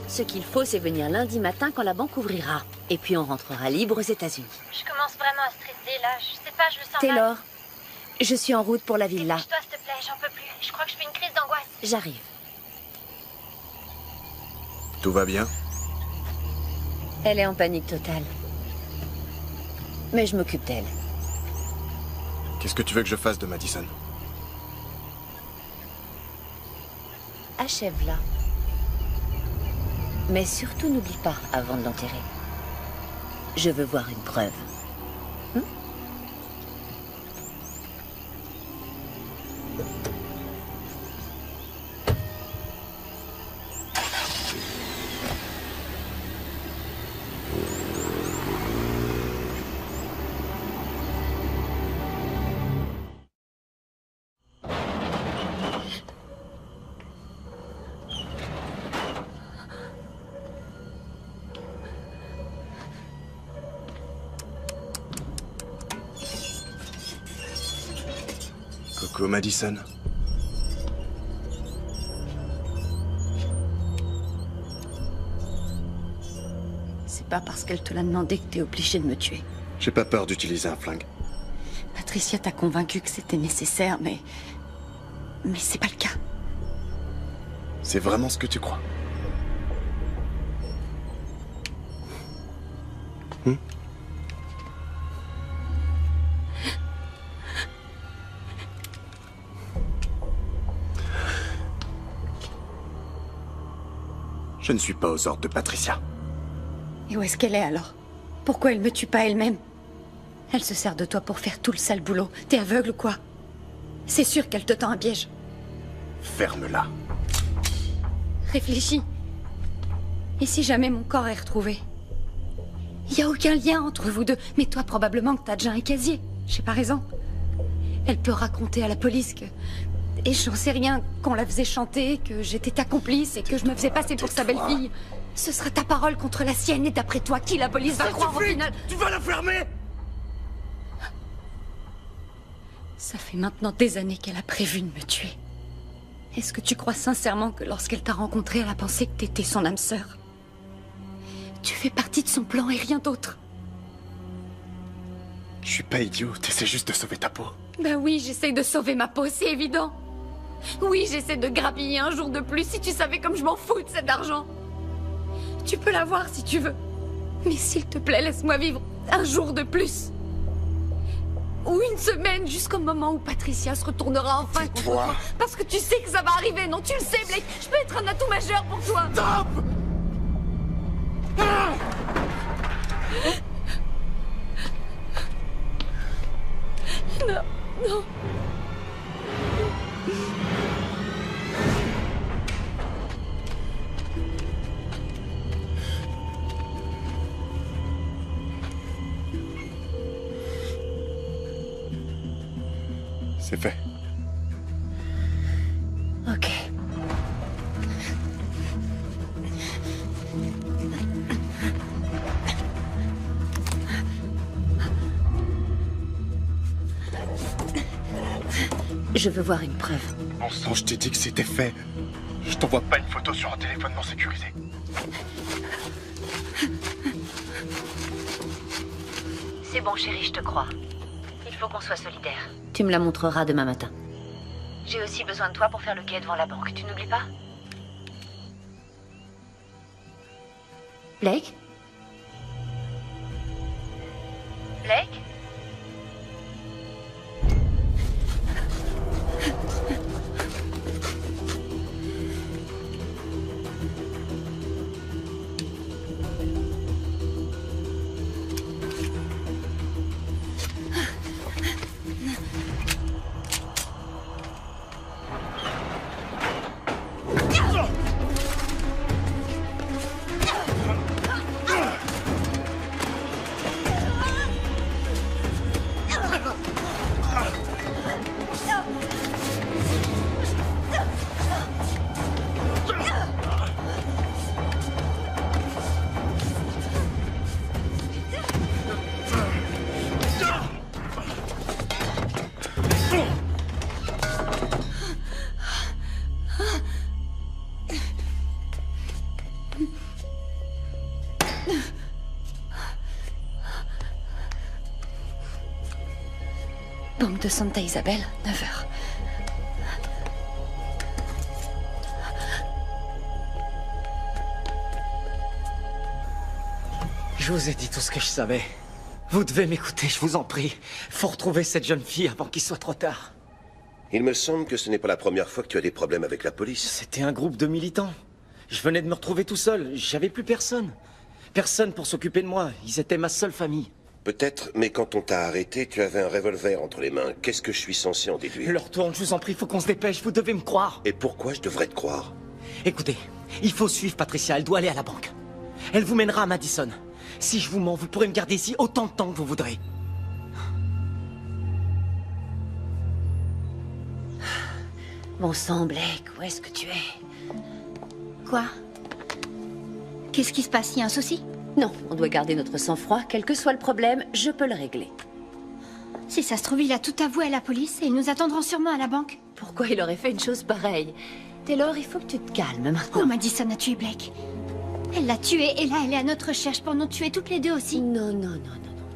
Ce qu'il faut, c'est venir lundi matin quand la banque ouvrira. Et puis on rentrera libre aux États-Unis. Je commence vraiment à stresser là. Je sais pas, je le sens Taylor, je suis en route pour la villa. Dépêche-toi, s'il te plaît, j'en peux plus. Je crois que je fais une crise d'angoisse. J'arrive. Tout va bien? Elle est en panique totale. Mais je m'occupe d'elle. Qu'est-ce que tu veux que je fasse de Madison? Achève-la. Mais surtout n'oublie pas avant de l'enterrer. Je veux voir une preuve. Coco Madison. C'est pas parce qu'elle te l'a demandé que t'es obligé de me tuer. J'ai pas peur d'utiliser un flingue. Patricia t'a convaincu que c'était nécessaire, mais c'est pas le cas. C'est vraiment ce que tu crois? Je ne suis pas aux ordres de Patricia. Et où est-ce qu'elle est alors? Pourquoi elle me tue pas elle-même? Elle se sert de toi pour faire tout le sale boulot. T'es aveugle ou quoi? C'est sûr qu'elle te tend un piège. Ferme-la. Réfléchis. Et si jamais mon corps est retrouvé? Il n'y a aucun lien entre vous deux. Mais toi, probablement que t'as déjà un casier. J'ai pas raison. Elle peut raconter à la police que... Et j'en sais rien, qu'on la faisait chanter, que j'étais ta complice et que je me faisais passer pour sa belle-fille. Ce sera ta parole contre la sienne et d'après toi, qui la police va croire au final? Tu vas la fermer? Ça fait maintenant des années qu'elle a prévu de me tuer. Est-ce que tu crois sincèrement que lorsqu'elle t'a rencontré, elle a pensé que t'étais son âme sœur? Tu fais partie de son plan et rien d'autre. Je suis pas idiot, t'essaies juste de sauver ta peau. Ben oui, j'essaye de sauver ma peau, c'est évident. Oui, j'essaie de grappiller un jour de plus, si tu savais comme je m'en fous de cet argent. Tu peux l'avoir si tu veux. Mais s'il te plaît, laisse-moi vivre un jour de plus. Ou une semaine, jusqu'au moment où Patricia se retournera enfin contre toi. Parce que tu sais que ça va arriver, non? Tu le sais, Blake. Je peux être un atout majeur pour toi. Stop! Non, non. C'est fait. Ok. Je veux voir une preuve. Bon sang, je t'ai dit que c'était fait. Je t'envoie pas une photo sur un téléphone non sécurisé. C'est bon, chérie, je te crois. Il faut qu'on soit solidaires. Tu me la montreras demain matin. J'ai aussi besoin de toi pour faire le quai devant la banque. Tu n'oublies pas? Blake? Blake? Banque de Santa Isabel, 9h. Je vous ai dit tout ce que je savais. Vous devez m'écouter, je vous en prie. Faut retrouver cette jeune fille avant qu'il soit trop tard. Il me semble que ce n'est pas la première fois que tu as des problèmes avec la police. C'était un groupe de militants. Je venais de me retrouver tout seul. J'avais plus personne. Personne pour s'occuper de moi. Ils étaient ma seule famille. Peut-être, mais quand on t'a arrêté, tu avais un revolver entre les mains. Qu'est-ce que je suis censé en déduire? Leur tourne, je vous en prie, faut qu'on se dépêche. Vous devez me croire. Et pourquoi je devrais te croire? Écoutez, il faut suivre Patricia. Elle doit aller à la banque. Elle vous mènera à Madison. Si je vous mens, vous pourrez me garder ici autant de temps que vous voudrez. Bon sang, Blake, où est-ce que tu es? Quoi? Qu'est-ce qui se passe? Il y a un souci? Non, on doit garder notre sang-froid. Quel que soit le problème, je peux le régler. Si ça se trouve, il a tout avoué à la police et ils nous attendront sûrement à la banque. Pourquoi il aurait fait une chose pareille? Taylor, il faut que tu te calmes maintenant. Oh, Madison a tué Blake. Elle l'a tué et là, elle est à notre recherche pour nous tuer toutes les deux aussi. Non.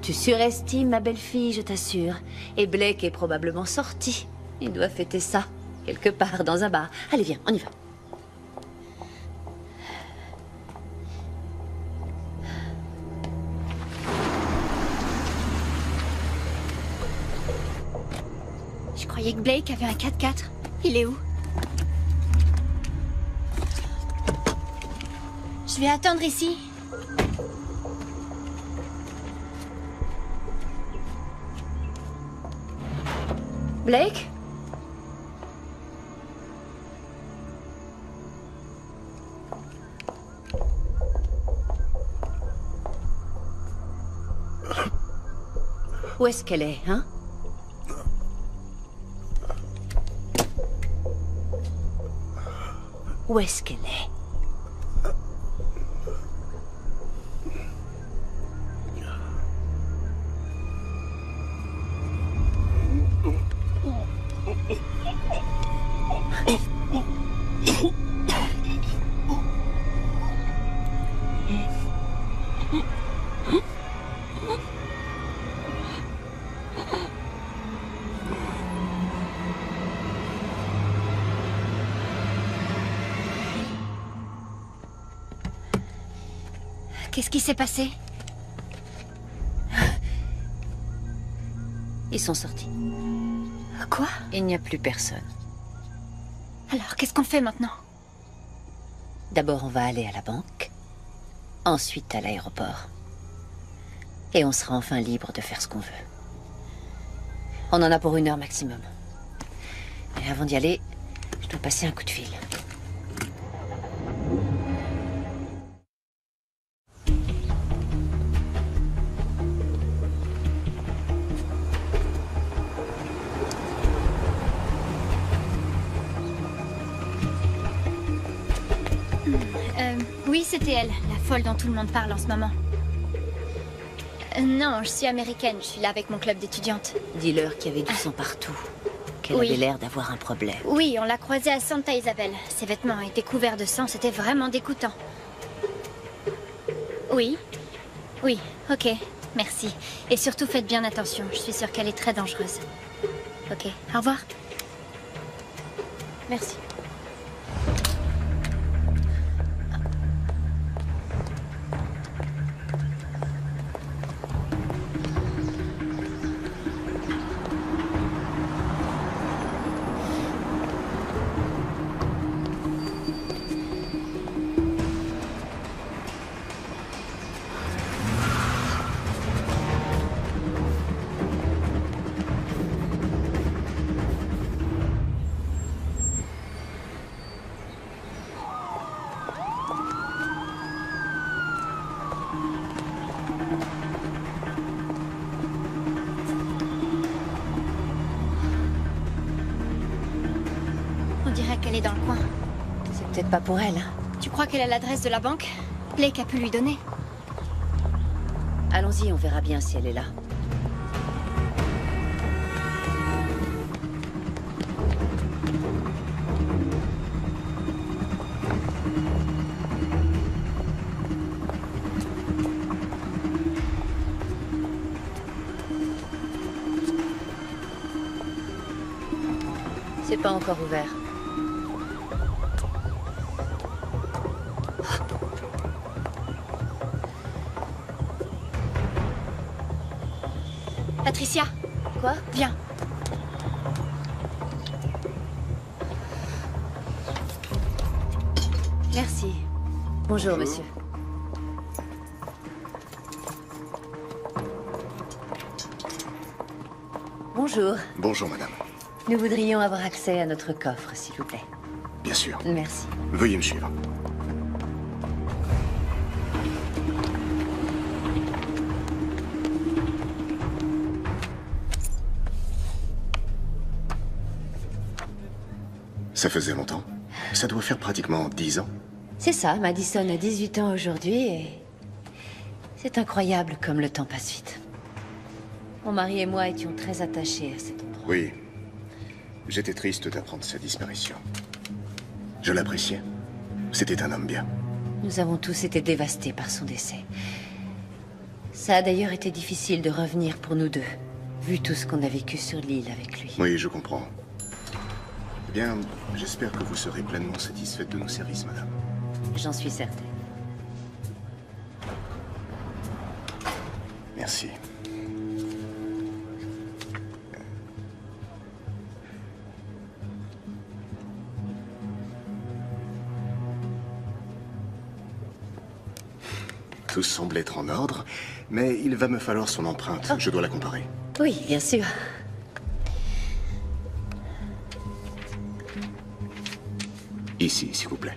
Tu surestimes ma belle-fille, je t'assure. Et Blake est probablement sorti. Il doit fêter ça, quelque part dans un bar. Allez, viens, on y va. Je croyais que Blake avait un 4x4. Il est où? Je vais attendre ici. Blake? Où est-ce qu'elle est, hein? Où est-ce qu'elle est? Qu'est-ce qui s'est passé? Ils sont sortis. Quoi? Il n'y a plus personne. Alors, qu'est-ce qu'on fait maintenant? D'abord, on va aller à la banque. Ensuite, à l'aéroport. Et on sera enfin libre de faire ce qu'on veut. On en a pour 1 heure maximum. Mais avant d'y aller, je dois passer un coup de fil. Oui, c'était elle, la folle dont tout le monde parle en ce moment. Non, je suis américaine, je suis là avec mon club d'étudiantes. Dis-leur qu'il y avait du sang partout. Qu'elle Oui. avait l'air d'avoir un problème. Oui, on l'a croisée à Santa Isabel. Ses vêtements étaient couverts de sang, c'était vraiment dégoûtant. Oui. Oui, ok. Merci. Et surtout, faites bien attention. Je suis sûre qu'elle est très dangereuse. Ok, au revoir. Merci. On dirait qu'elle est dans le coin. C'est peut-être pas pour elle. Tu crois qu'elle a l'adresse de la banque? Blake a pu lui donner. Allons-y, on verra bien si elle est là. C'est pas encore ouvert. Patricia. Quoi? Viens. Merci. Bonjour, monsieur. Bonjour. Bonjour, madame. Nous voudrions avoir accès à notre coffre, s'il vous plaît. Bien sûr. Merci. Veuillez me suivre. Ça faisait longtemps. Ça doit faire pratiquement 10 ans. C'est ça, Madison a 18 ans aujourd'hui et... c'est incroyable comme le temps passe vite. Mon mari et moi étions très attachés à cet endroit. Oui. J'étais triste d'apprendre sa disparition. Je l'appréciais. C'était un homme bien. Nous avons tous été dévastés par son décès. Ça a d'ailleurs été difficile de revenir pour nous deux, vu tout ce qu'on a vécu sur l'île avec lui. Oui, je comprends. Eh bien, j'espère que vous serez pleinement satisfaite de nos services, madame. J'en suis certaine. Merci. Tout semble être en ordre, mais il va me falloir son empreinte. Je dois la comparer. Oui, bien sûr. Ici, s'il vous plaît.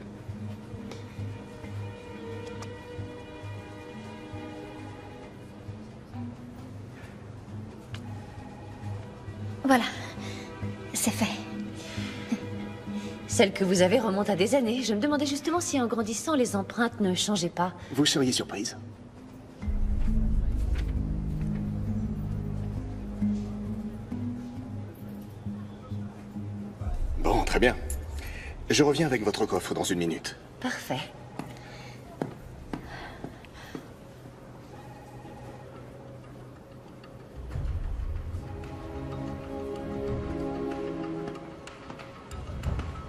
Voilà. C'est fait. Celle que vous avez remonte à des années. Je me demandais justement si en grandissant, les empreintes ne changeaient pas. Vous seriez surprise. Bon, très bien. Je reviens avec votre coffre dans une minute. Parfait.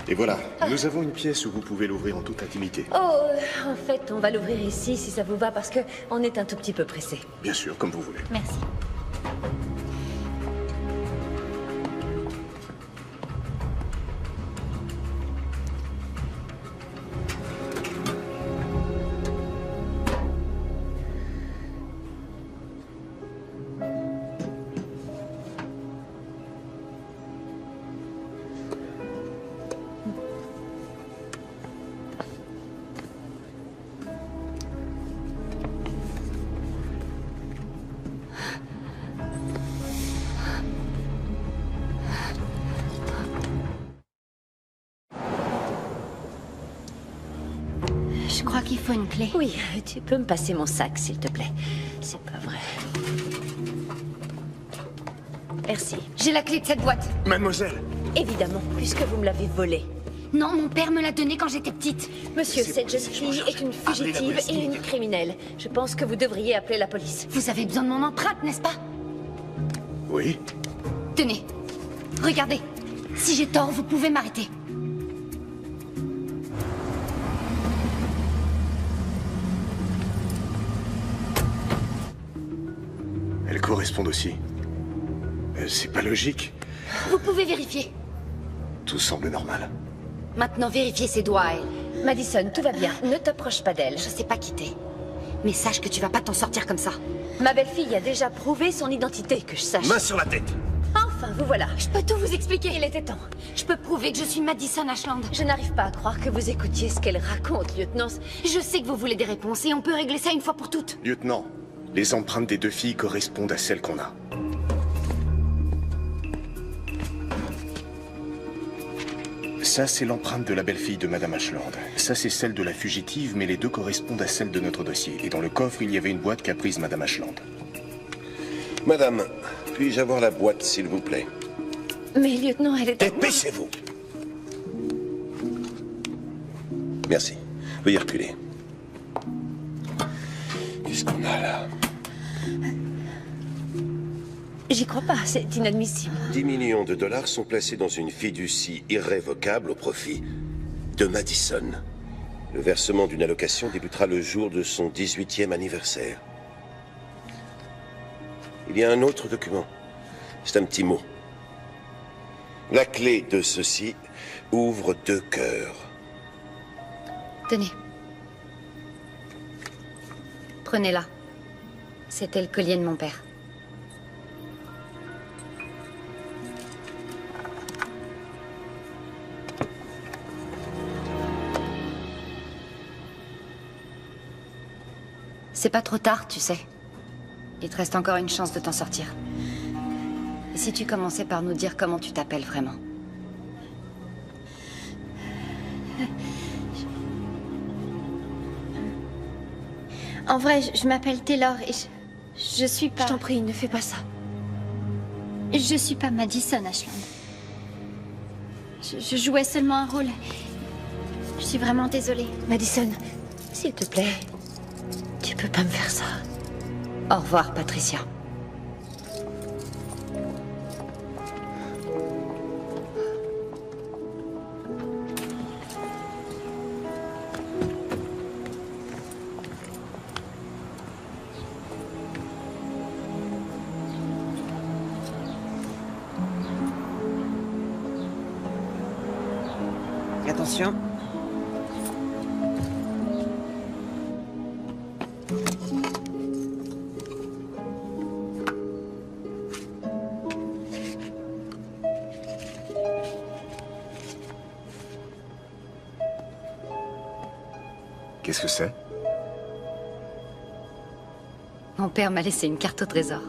Et voilà, nous avons une pièce où vous pouvez l'ouvrir en toute intimité. Oh, en fait, on va l'ouvrir ici, si ça vous va, parce que on est un tout petit peu pressé. Bien sûr, comme vous voulez. Merci. Je crois qu'il faut une clé. Oui, tu peux me passer mon sac, s'il te plaît. C'est pas vrai. Merci. J'ai la clé de cette boîte. Mademoiselle! Évidemment, puisque vous me l'avez volée. Non, mon père me l'a donnée quand j'étais petite. Monsieur, cette jeune fille est une fugitive et une criminelle. Je pense que vous devriez appeler la police. Vous avez besoin de mon empreinte, n'est-ce pas? Oui. Tenez, regardez. Si j'ai tort, vous pouvez m'arrêter. Elles correspondent aussi. C'est pas logique. Vous pouvez vérifier. Tout semble normal. Maintenant, vérifiez ses doigts, elle. Madison, tout va bien. Ne t'approche pas d'elle. Je sais pas qui t'es. Mais sache que tu vas pas t'en sortir comme ça. Ma belle-fille a déjà prouvé son identité, que je sache. Main sur la tête! Enfin, vous voilà. Je peux tout vous expliquer. Il était temps. Je peux prouver que je suis Madison Ashland. Je n'arrive pas à croire que vous écoutiez ce qu'elle raconte, lieutenant. Je sais que vous voulez des réponses et on peut régler ça une fois pour toutes. Lieutenant, les empreintes des deux filles correspondent à celles qu'on a. Ça, c'est l'empreinte de la belle-fille de Madame Ashland. Ça, c'est celle de la fugitive, mais les deux correspondent à celle de notre dossier. Et dans le coffre, il y avait une boîte qu'a prise Madame Ashland. Madame, puis-je avoir la boîte, s'il vous plaît? Mais lieutenant, elle est... Dépêchez-vous! Merci. Veuillez reculer. Qu'est-ce qu'on a là? J'y crois pas, c'est inadmissible. 10 millions de dollars sont placés dans une fiducie irrévocable au profit de Madison. Le versement d'une allocation débutera le jour de son 18e anniversaire. Il y a un autre document. C'est un petit mot. La clé de ceci ouvre 2 cœurs. Tenez. Prenez-la. C'était le collier de mon père. C'est pas trop tard, tu sais. Il te reste encore une chance de t'en sortir. Et si tu commençais par nous dire comment tu t'appelles vraiment? En vrai, je m'appelle Taylor et je suis pas... Je t'en prie, ne fais pas ça. Je suis pas Madison Ashland. Je jouais seulement un rôle. Je suis vraiment désolée. Madison, s'il te plaît, tu peux pas me faire ça. Au revoir, Patricia. Attention. Qu'est-ce que c'est? Mon père m'a laissé une carte au trésor.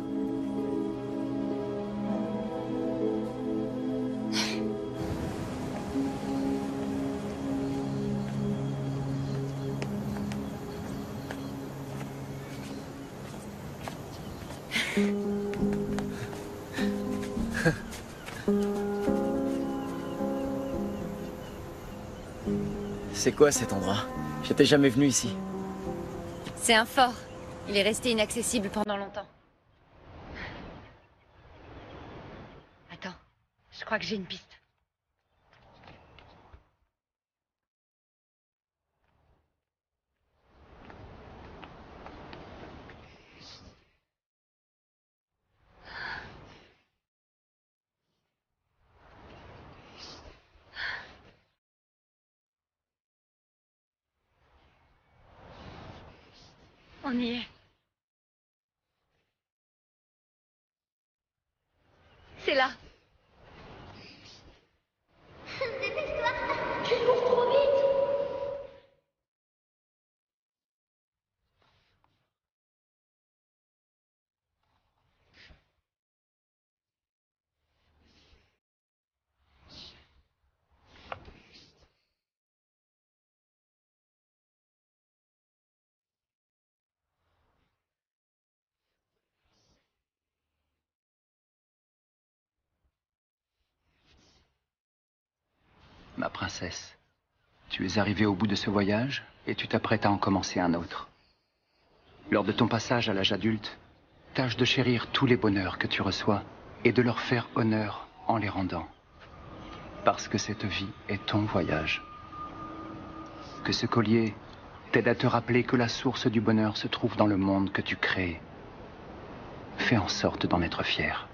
C'est quoi cet endroit? J'étais jamais venu ici. C'est un fort. Il est resté inaccessible pendant longtemps. Attends, je crois que j'ai une piste. On y est. C'est là. Dépêche-toi. Tu cours trop vite. Ma princesse. Tu es arrivé au bout de ce voyage et tu t'apprêtes à en commencer un autre. Lors de ton passage à l'âge adulte, tâche de chérir tous les bonheurs que tu reçois et de leur faire honneur en les rendant. Parce que cette vie est ton voyage. Que ce collier t'aide à te rappeler que la source du bonheur se trouve dans le monde que tu crées. Fais en sorte d'en être fier.